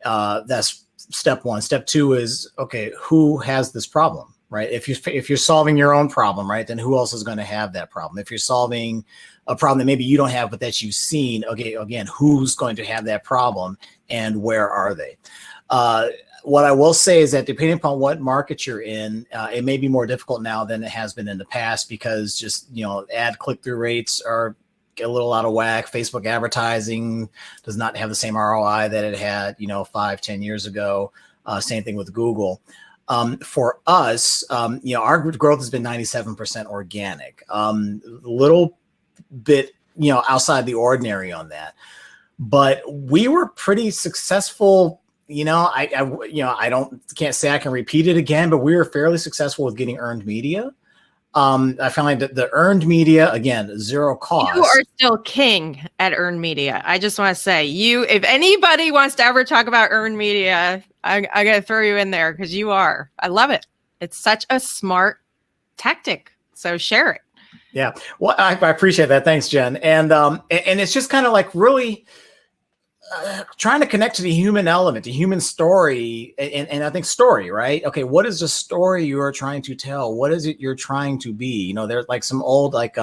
That's step one. Step two is, okay, who has this problem, right? If you're solving your own problem, right, then who else is going to have that problem? If you're solving a problem that maybe you don't have, but that you've seen, okay, again, who's going to have that problem and where are they? What I will say is that depending upon what market you're in, it may be more difficult now than it has been in the past, because just, ad click-through rates are a little out of whack. Facebook advertising does not have the same ROI that it had, 5-10 years ago. Same thing with Google. For us, our growth has been 97% organic, a little bit, outside the ordinary on that, but we were pretty successful can't say I can repeat it again, but we were fairly successful with getting earned media. I found like the earned media, again, zero cost. You are still king at earned media. I just want to say, if anybody wants to ever talk about earned media, I got to throw you in there because you are. I love it. It's such a smart tactic. So share it. Yeah. Well, I appreciate that. Thanks, Jen. And it's just kind of like really trying to connect to the human element, the human story. And I think story, right? Okay. What is the story you are trying to tell? What is it you're trying to be? There's like some old, like,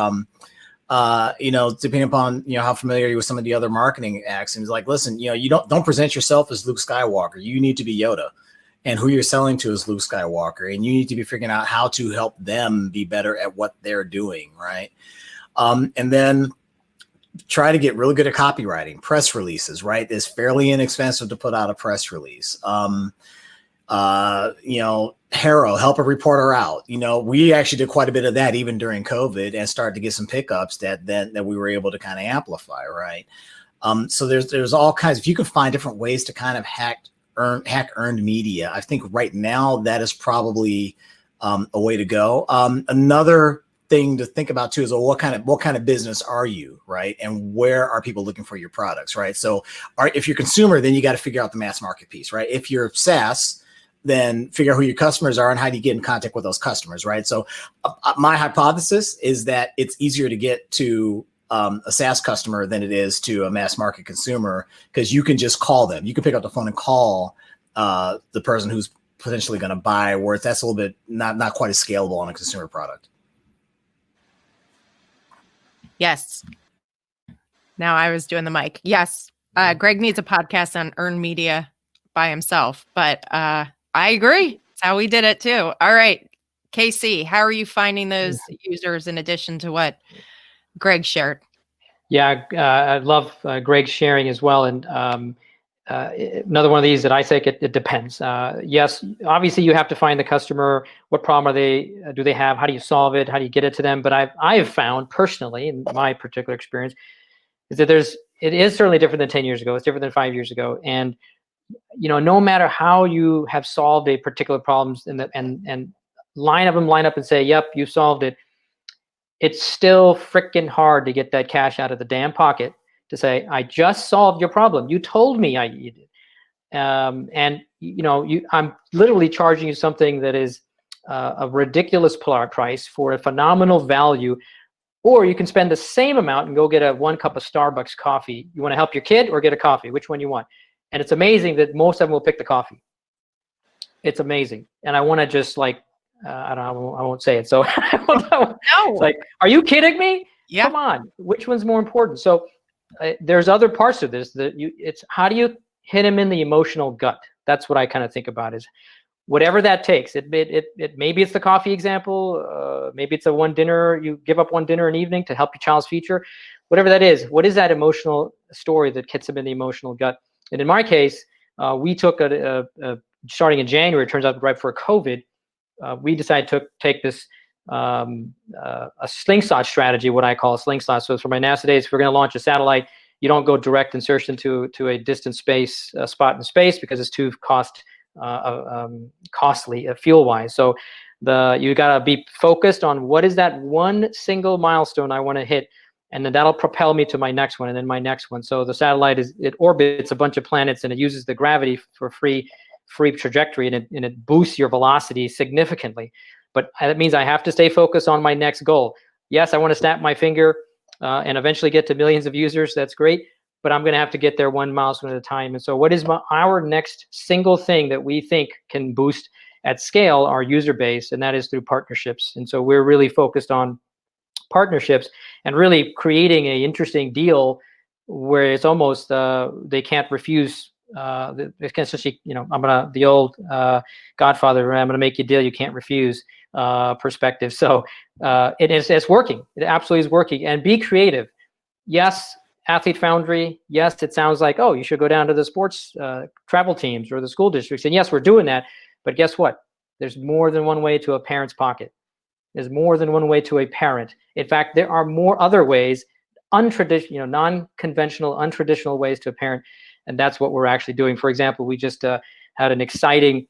depending upon, how familiar you with some of the other marketing axioms, like, listen, you don't present yourself as Luke Skywalker. You need to be Yoda. And who you're selling to is Luke Skywalker, and you need to be figuring out how to help them be better at what they're doing, right? And then try to get really good at copywriting, press releases, right? It's fairly inexpensive to put out a press release. Haro, help a reporter out. We actually did quite a bit of that even during COVID, and started to get some pickups that we were able to kind of amplify, right? So there's all kinds. If you can find different ways to kind of hack earned media, I think right now that is probably a way to go. Another thing to think about too is, well, what kind of business are you, right? And where are people looking for your products, right? So if you're a consumer, then you got to figure out the mass market piece, right? If you're SaaS, then figure out who your customers are and how do you get in contact with those customers, right? So my hypothesis is that it's easier to get to a SaaS customer than it is to a mass market consumer, because you can just call them. You can pick up the phone and call the person who's potentially going to buy, where that's a little bit not quite as scalable on a consumer product. Yes. Now I was doing the mic. Yes. Greg needs a podcast on earned media by himself, but I agree. That's how we did it too. All right. KC, how are you finding those users in addition to what Greg shared? Yeah, I love Greg's sharing as well. And another one of these that I say, it depends. Yes, obviously you have to find the customer. What problem do they have? How do you solve it? How do you get it to them? But I have found personally, in my particular experience, is that it is certainly different than 10 years ago. It's different than 5 years ago. And no matter how you have solved a particular problem and line up and say, yep, you solved it, it's still freaking hard to get that cash out of the damn pocket to say, I just solved your problem. You told me you did. And I'm literally charging you something that is a ridiculous price for a phenomenal value, or you can spend the same amount and go get a 1 cup of Starbucks coffee. You want to help your kid or get a coffee? Which one you want? And it's amazing that most of them will pick the coffee. It's amazing. And I want to just like, I won't say it. So No. Like, are you kidding me? Yeah. Come on. Which one's more important? So there's other parts of this it's how do you hit him in the emotional gut? That's what I kind of think about, is whatever that takes. It maybe it's the coffee example. Maybe it's you give up one dinner an evening to help your child's future, whatever that is. What is that emotional story that hits him in the emotional gut? And in my case, we took starting in January, it turns out right before COVID, we decided to take this a slingshot strategy, what I call a slingshot. So for my NASA days, if we're going to launch a satellite, you don't go direct insertion to a distant space spot in space, because it's too costly fuel wise. So you got to be focused on what is that one single milestone I want to hit, and then that'll propel me to my next one, and then my next one. So the satellite it orbits a bunch of planets, and it uses the gravity for free trajectory, and it boosts your velocity significantly. But that means I have to stay focused on my next goal. Yes, I want to snap my finger and eventually get to millions of users. That's great. But I'm going to have to get there one milestone at a time. And so what is our next single thing that we think can boost at scale our user base? And that is through partnerships. And so we're really focused on partnerships and really creating an interesting deal where it's almost they can't refuse. Essentially, the old Godfather, I'm gonna make you a deal you can't refuse perspective. So it's working. It absolutely is working. And be creative. Yes, Athlete Foundry. Yes, it sounds like, oh, you should go down to the sports travel teams or the school districts. And yes, we're doing that. But guess what? There's more than one way to a parent's pocket. There's more than one way to a parent. In fact, there are more other ways, non-conventional, untraditional ways to a parent. And that's what we're actually doing. For example, we just had an exciting,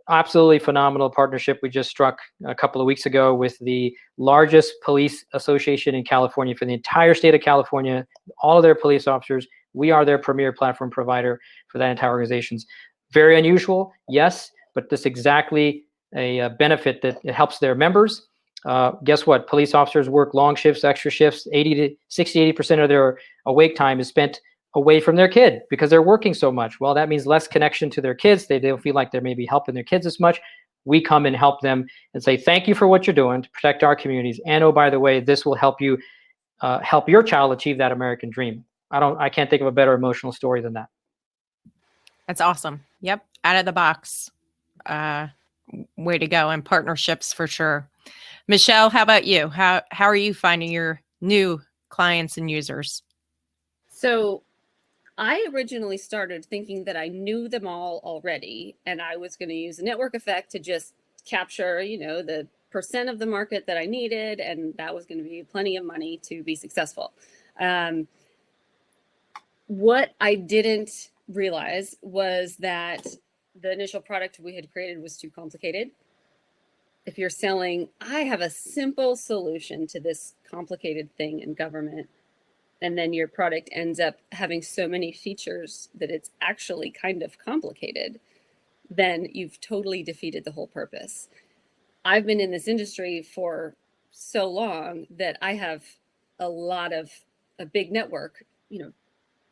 absolutely phenomenal partnership we just struck a couple of weeks ago with the largest police association in California for the entire state of California, all of their police officers. We are their premier platform provider for that entire organization. Very unusual, yes, but this exactly a benefit that it helps their members. Guess what? Police officers work long shifts, extra shifts. 80% of their awake time is spent away from their kid because they're working so much. Well, that means less connection to their kids. They don't feel like they're maybe helping their kids as much. We come and help them and say, thank you for what you're doing to protect our communities. And oh, by the way, this will help you help your child achieve that American dream. I can't think of a better emotional story than that. That's awesome. Yep. Out of the box. Way to go. And partnerships for sure. Michele, how about you? How are you finding your new clients and users? So I originally started thinking that I knew them all already, and I was going to use a network effect to just capture, the percent of the market that I needed, and that was going to be plenty of money to be successful. What I didn't realize was that the initial product we had created was too complicated. If you're selling, I have a simple solution to this complicated thing in government, and then your product ends up having so many features that it's actually kind of complicated, then you've totally defeated the whole purpose. I've been in this industry for so long that I have a big network,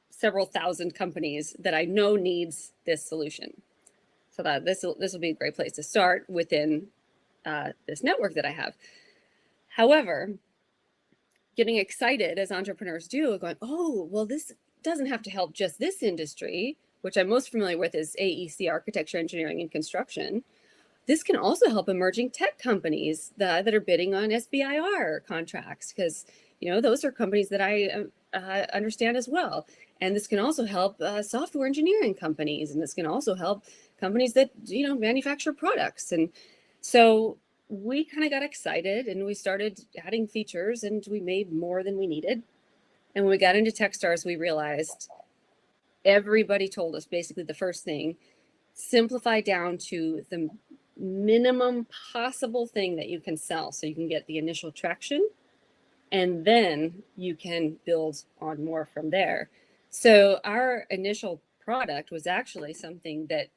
several thousand companies that I know needs this solution. So that this will be a great place to start within this network that I have. However, getting excited as entrepreneurs do, going, oh, well, this doesn't have to help just this industry, which I'm most familiar with is AEC, architecture, engineering, and construction. This can also help emerging tech companies that are bidding on SBIR contracts, because those are companies that I understand as well. And this can also help software engineering companies, and this can also help companies that manufacture products. And so we kind of got excited and we started adding features, and we made more than we needed. And when we got into Techstars, we realized everybody told us basically the first thing: simplify down to the minimum possible thing that you can sell so you can get the initial traction, and then you can build on more from there. So our initial product was actually something that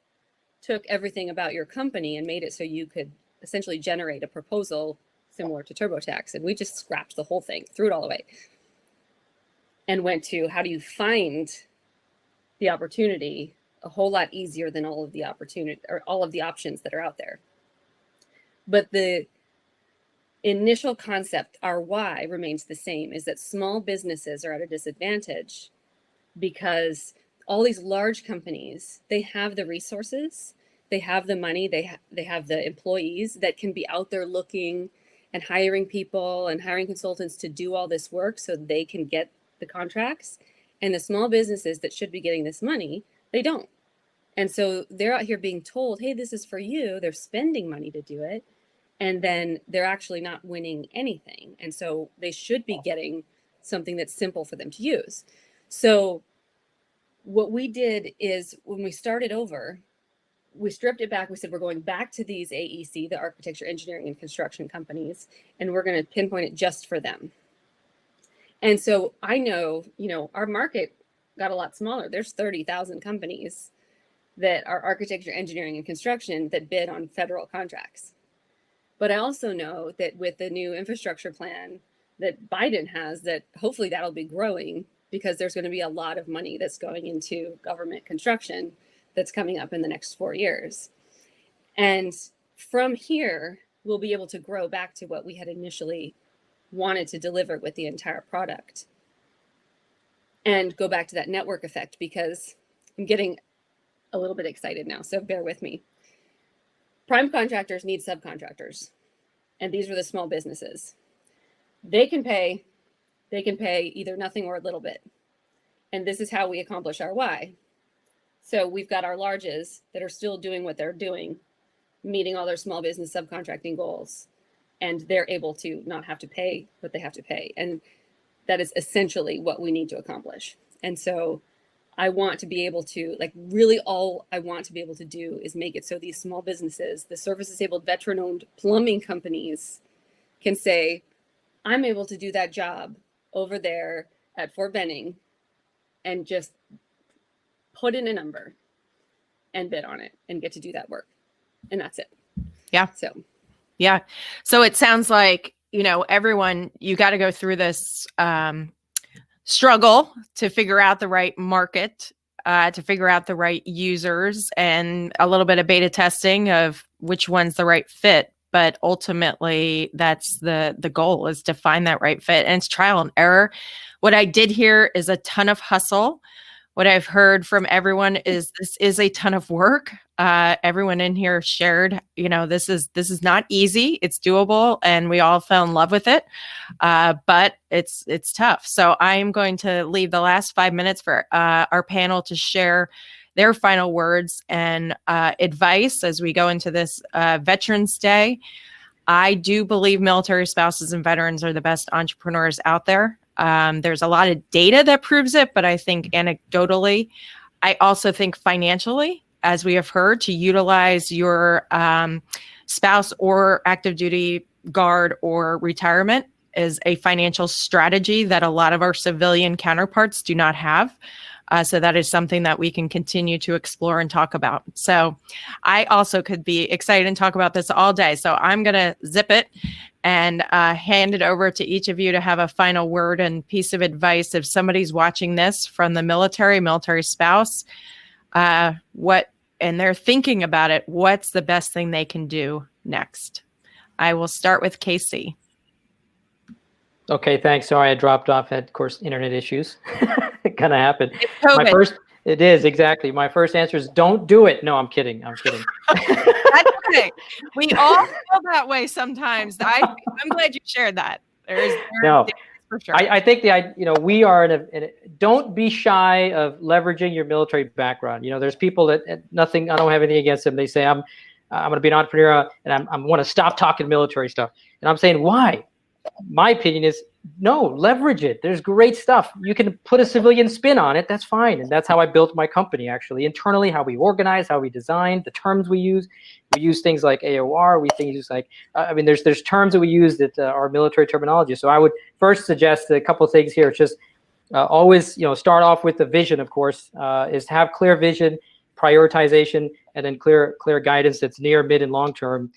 took everything about your company and made it so you could essentially generate a proposal similar to TurboTax. And we just scrapped the whole thing, threw it all away, and went to how do you find the opportunity a whole lot easier than all of the opportunity or all of the options that are out there. But the initial concept, our why, remains the same, is that small businesses are at a disadvantage because all these large companies, they have the resources, they have the money, they have the employees that can be out there looking and hiring people and hiring consultants to do all this work so they can get the contracts. And the small businesses that should be getting this money, they don't. And so they're out here being told, hey, this is for you. They're spending money to do it. And then they're actually not winning anything. And so they should be getting something that's simple for them to use. So what we did is when we started over, we stripped it back. We said, we're going back to these AEC, the architecture, engineering, and construction companies, and we're going to pinpoint it just for them. And so I know, our market got a lot smaller. There's 30,000 companies that are architecture, engineering, and construction that bid on federal contracts. But I also know that with the new infrastructure plan that Biden has, that hopefully that'll be growing because there's going to be a lot of money that's going into government construction that's coming up in the next 4 years. And from here, we'll be able to grow back to what we had initially wanted to deliver with the entire product. And go back to that network effect, because I'm getting a little bit excited now, so bear with me. Prime contractors need subcontractors, and these are the small businesses. They can pay either nothing or a little bit. And this is how we accomplish our why. So we've got our larges that are still doing what they're doing, meeting all their small business subcontracting goals, and they're able to not have to pay what they have to pay. And that is essentially what we need to accomplish. And so I want to be able to, like, really all I want to be able to do is make it so these small businesses, the service-disabled veteran-owned plumbing companies, can say, I'm able to do that job over there at Fort Benning and just put in a number and bid on it and get to do that work. And that's it. Yeah. So, yeah. So it sounds like, everyone, you got to go through this struggle to figure out the right market, to figure out the right users, and a little bit of beta testing of which one's the right fit. But ultimately, that's the goal, is to find that right fit. And it's trial and error. What I did hear is a ton of hustle. What I've heard from everyone is this is a ton of work. Everyone in here shared, this is not easy. It's doable, and we all fell in love with it. But it's tough. So I'm going to leave the last 5 minutes for our panel to share their final words and advice as we go into this Veterans Day. I do believe military spouses and veterans are the best entrepreneurs out there. There's a lot of data that proves it, but I think anecdotally, I also think financially, as we have heard, to utilize your spouse or active duty guard or retirement is a financial strategy that a lot of our civilian counterparts do not have. So that is something that we can continue to explore and talk about. So I also could be excited and talk about this all day. So I'm going to zip it and hand it over to each of you to have a final word and piece of advice. If somebody's watching this from the military spouse, and they're thinking about it, what's the best thing they can do next? I will start with Casey. Okay, thanks. Sorry, I dropped off. Had, of course, internet issues. It kind of happened. It's COVID. It is, exactly. My first answer is don't do it. No, I'm kidding. That's okay. We all feel that way sometimes. I'm glad you shared that. No, for sure. I think we are don't be shy of leveraging your military background. There's people that I don't have anything against them. They say, I'm going to be an entrepreneur and I want to stop talking military stuff. And I'm saying, why? My opinion is no, leverage it. There's great stuff. You can put a civilian spin on it. That's fine. And that's how I built my company, actually. Internally, how we organize, how we design, the terms we use. We use things like AOR. We use like, there's terms that we use that are military terminology. So I would first suggest a couple of things here. It's just always, start off with the vision, of course, is to have clear vision, prioritization, and then clear guidance that's near, mid, and long term.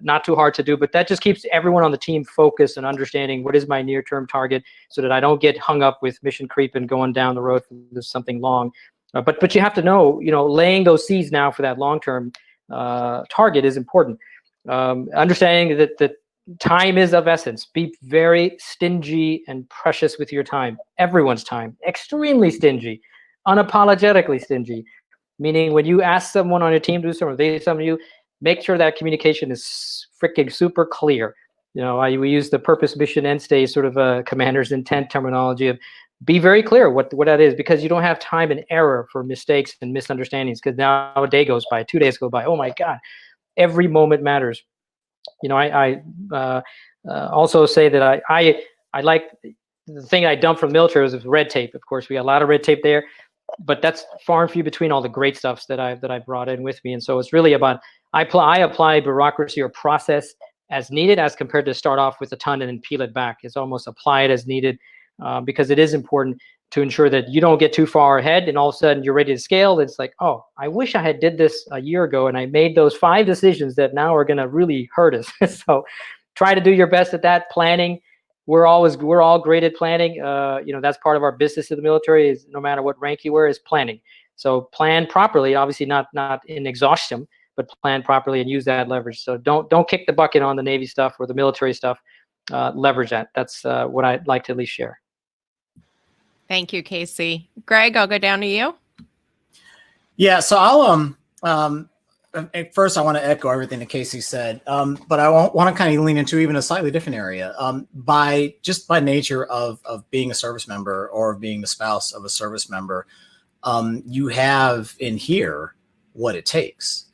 Not too hard to do, but that just keeps everyone on the team focused and understanding what is my near-term target, so that I don't get hung up with mission creep and going down the road for something long. But you have to know, laying those seeds now for that long-term target is important. Understanding that time is of essence. Be very stingy and precious with your time. Everyone's time. Extremely stingy. Unapologetically stingy. Meaning when you ask someone on your team to do something, they do something to you, make sure that communication is freaking super clear. We use the purpose, mission, end state sort of a commander's intent terminology of be very clear what that is, because you don't have time and error for mistakes and misunderstandings, because now a day goes by, 2 days go by. Oh my God, every moment matters. I also say that I like the thing I dumped from the military was red tape. Of course, we got a lot of red tape there, but that's far and few between all the great stuff that I brought in with me. And so it's really about I apply bureaucracy or process as needed, as compared to start off with a ton and then peel it back. It's almost apply it as needed, because it is important to ensure that you don't get too far ahead and all of a sudden you're ready to scale. It's like, oh, I wish I had did this a year ago and I made those 5 decisions that now are going to really hurt us. So try to do your best at that. Planning. We're all great at planning. That's part of our business in the military, is no matter what rank you wear, is planning. So plan properly, obviously not in exhaustion, but plan properly and use that leverage. So don't kick the bucket on the Navy stuff or the military stuff. Leverage that. That's what I'd like to at least share. Thank you, Casey. Greg, I'll go down to you. Yeah, so I'll at first I want to echo everything that Casey said, but I want to kind of lean into even a slightly different area. By nature of being a service member or being the spouse of a service member, you have in here what it takes.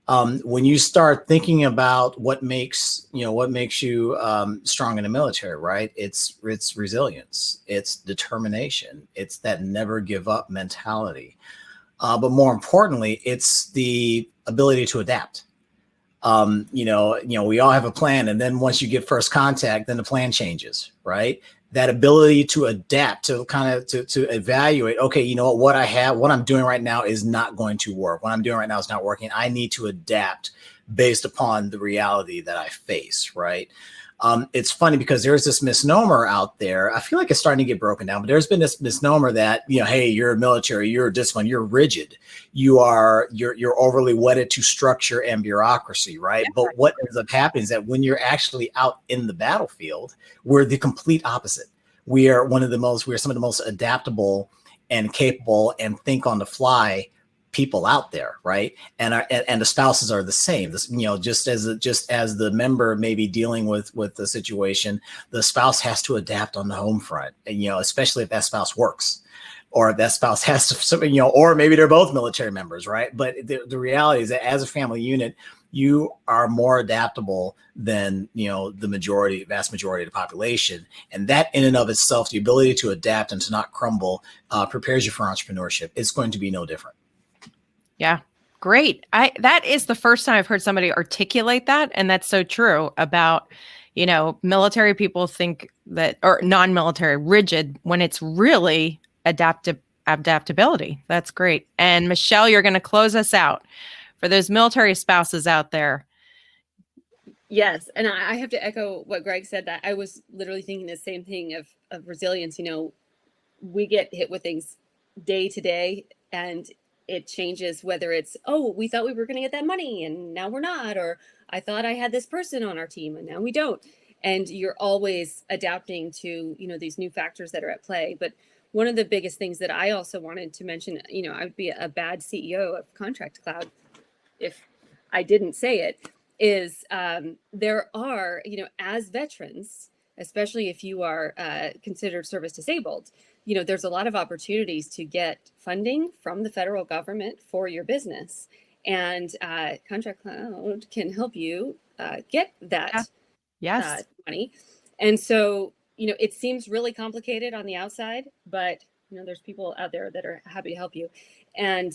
When you start thinking about what makes you strong in the military, right? It's resilience, it's determination, it's that never give up mentality. But more importantly, it's the ability to adapt. We all have a plan, and then once you get first contact, then the plan changes, right? That ability to adapt, to kind of to evaluate, okay, you know what I'm doing right now is not going to work. What I'm doing right now is not working. I need to adapt based upon the reality that I face, right? It's funny because there's this misnomer out there. I feel like it's starting to get broken down, but there's been this misnomer that, hey, you're military, you're disciplined, you're rigid, you're overly wedded to structure and bureaucracy, right? Yeah. But what ends up happening is that when you're actually out in the battlefield, we're the complete opposite. We're some of the most adaptable and capable and think on the fly people out there, right? And the spouses are the same. This, just as the member may be dealing with the situation, the spouse has to adapt on the home front, and especially if that spouse works, or if that spouse has to, or maybe they're both military members, right? But the reality is that as a family unit, you are more adaptable than the vast majority of the population, and that in and of itself, the ability to adapt and to not crumble, prepares you for entrepreneurship. It's going to be no different. Yeah, great. That is the first time I've heard somebody articulate that. And that's so true about, military people think that, or non-military, rigid, when it's really adaptability. That's great. And Michele, you're going to close us out for those military spouses out there. Yes. And I have to echo what Greg said, that I was literally thinking the same thing of resilience. We get hit with things day to day, and it changes, whether it's, oh, we thought we were going to get that money and now we're not, or I thought I had this person on our team and now we don't. And you're always adapting to, these new factors that are at play. But one of the biggest things that I also wanted to mention, I would be a bad CEO of Contract Cloud if I didn't say it, is there are, as veterans, especially if you are considered service disabled, there's a lot of opportunities to get funding from the federal government for your business, and Contract Cloud can help you get that money. And so, it seems really complicated on the outside, but there's people out there that are happy to help you. And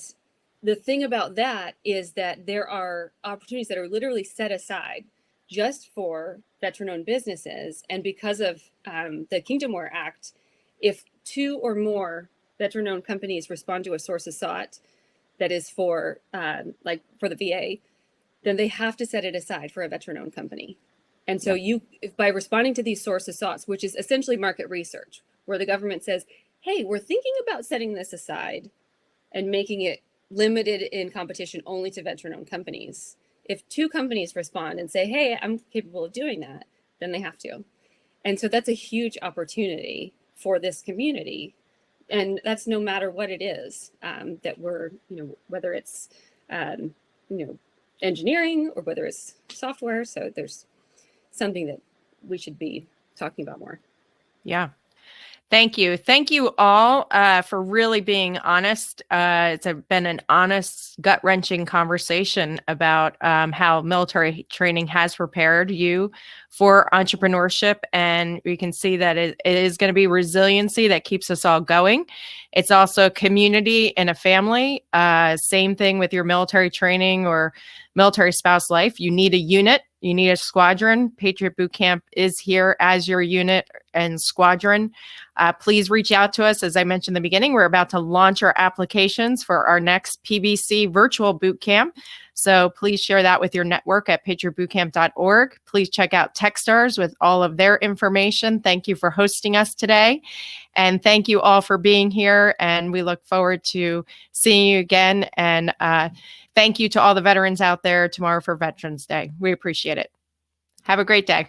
the thing about that is that there are opportunities that are literally set aside just for veteran-owned businesses. And because of the Kingdomware Act, if 2 or more veteran-owned companies respond to a source of sought that is for for the VA, then they have to set it aside for a veteran-owned company. And so by responding to these source of soughts, which is essentially market research, where the government says, hey, we're thinking about setting this aside and making it limited in competition only to veteran-owned companies. If 2 companies respond and say, hey, I'm capable of doing that, then they have to. And so that's a huge opportunity for this community. And that's no matter what it is that we're, whether it's, engineering or whether it's software. So there's something that we should be talking about more. Yeah. Thank you. Thank you all for really being honest. It's been an honest, gut-wrenching conversation about how military training has prepared you for entrepreneurship. And we can see that it is going to be resiliency that keeps us all going. It's also a community and a family. Same thing with your military training or military spouse life. You need a unit. You need a squadron. Patriot Boot Camp is here as your unit and squadron. Please reach out to us. As I mentioned in the beginning, we're about to launch our applications for our next PBC virtual boot camp. So please share that with your network at patriotbootcamp.org. Please check out Techstars with all of their information. Thank you for hosting us today. And thank you all for being here. And we look forward to seeing you again. And thank you to all the veterans out there tomorrow for Veterans Day. We appreciate it. Have a great day.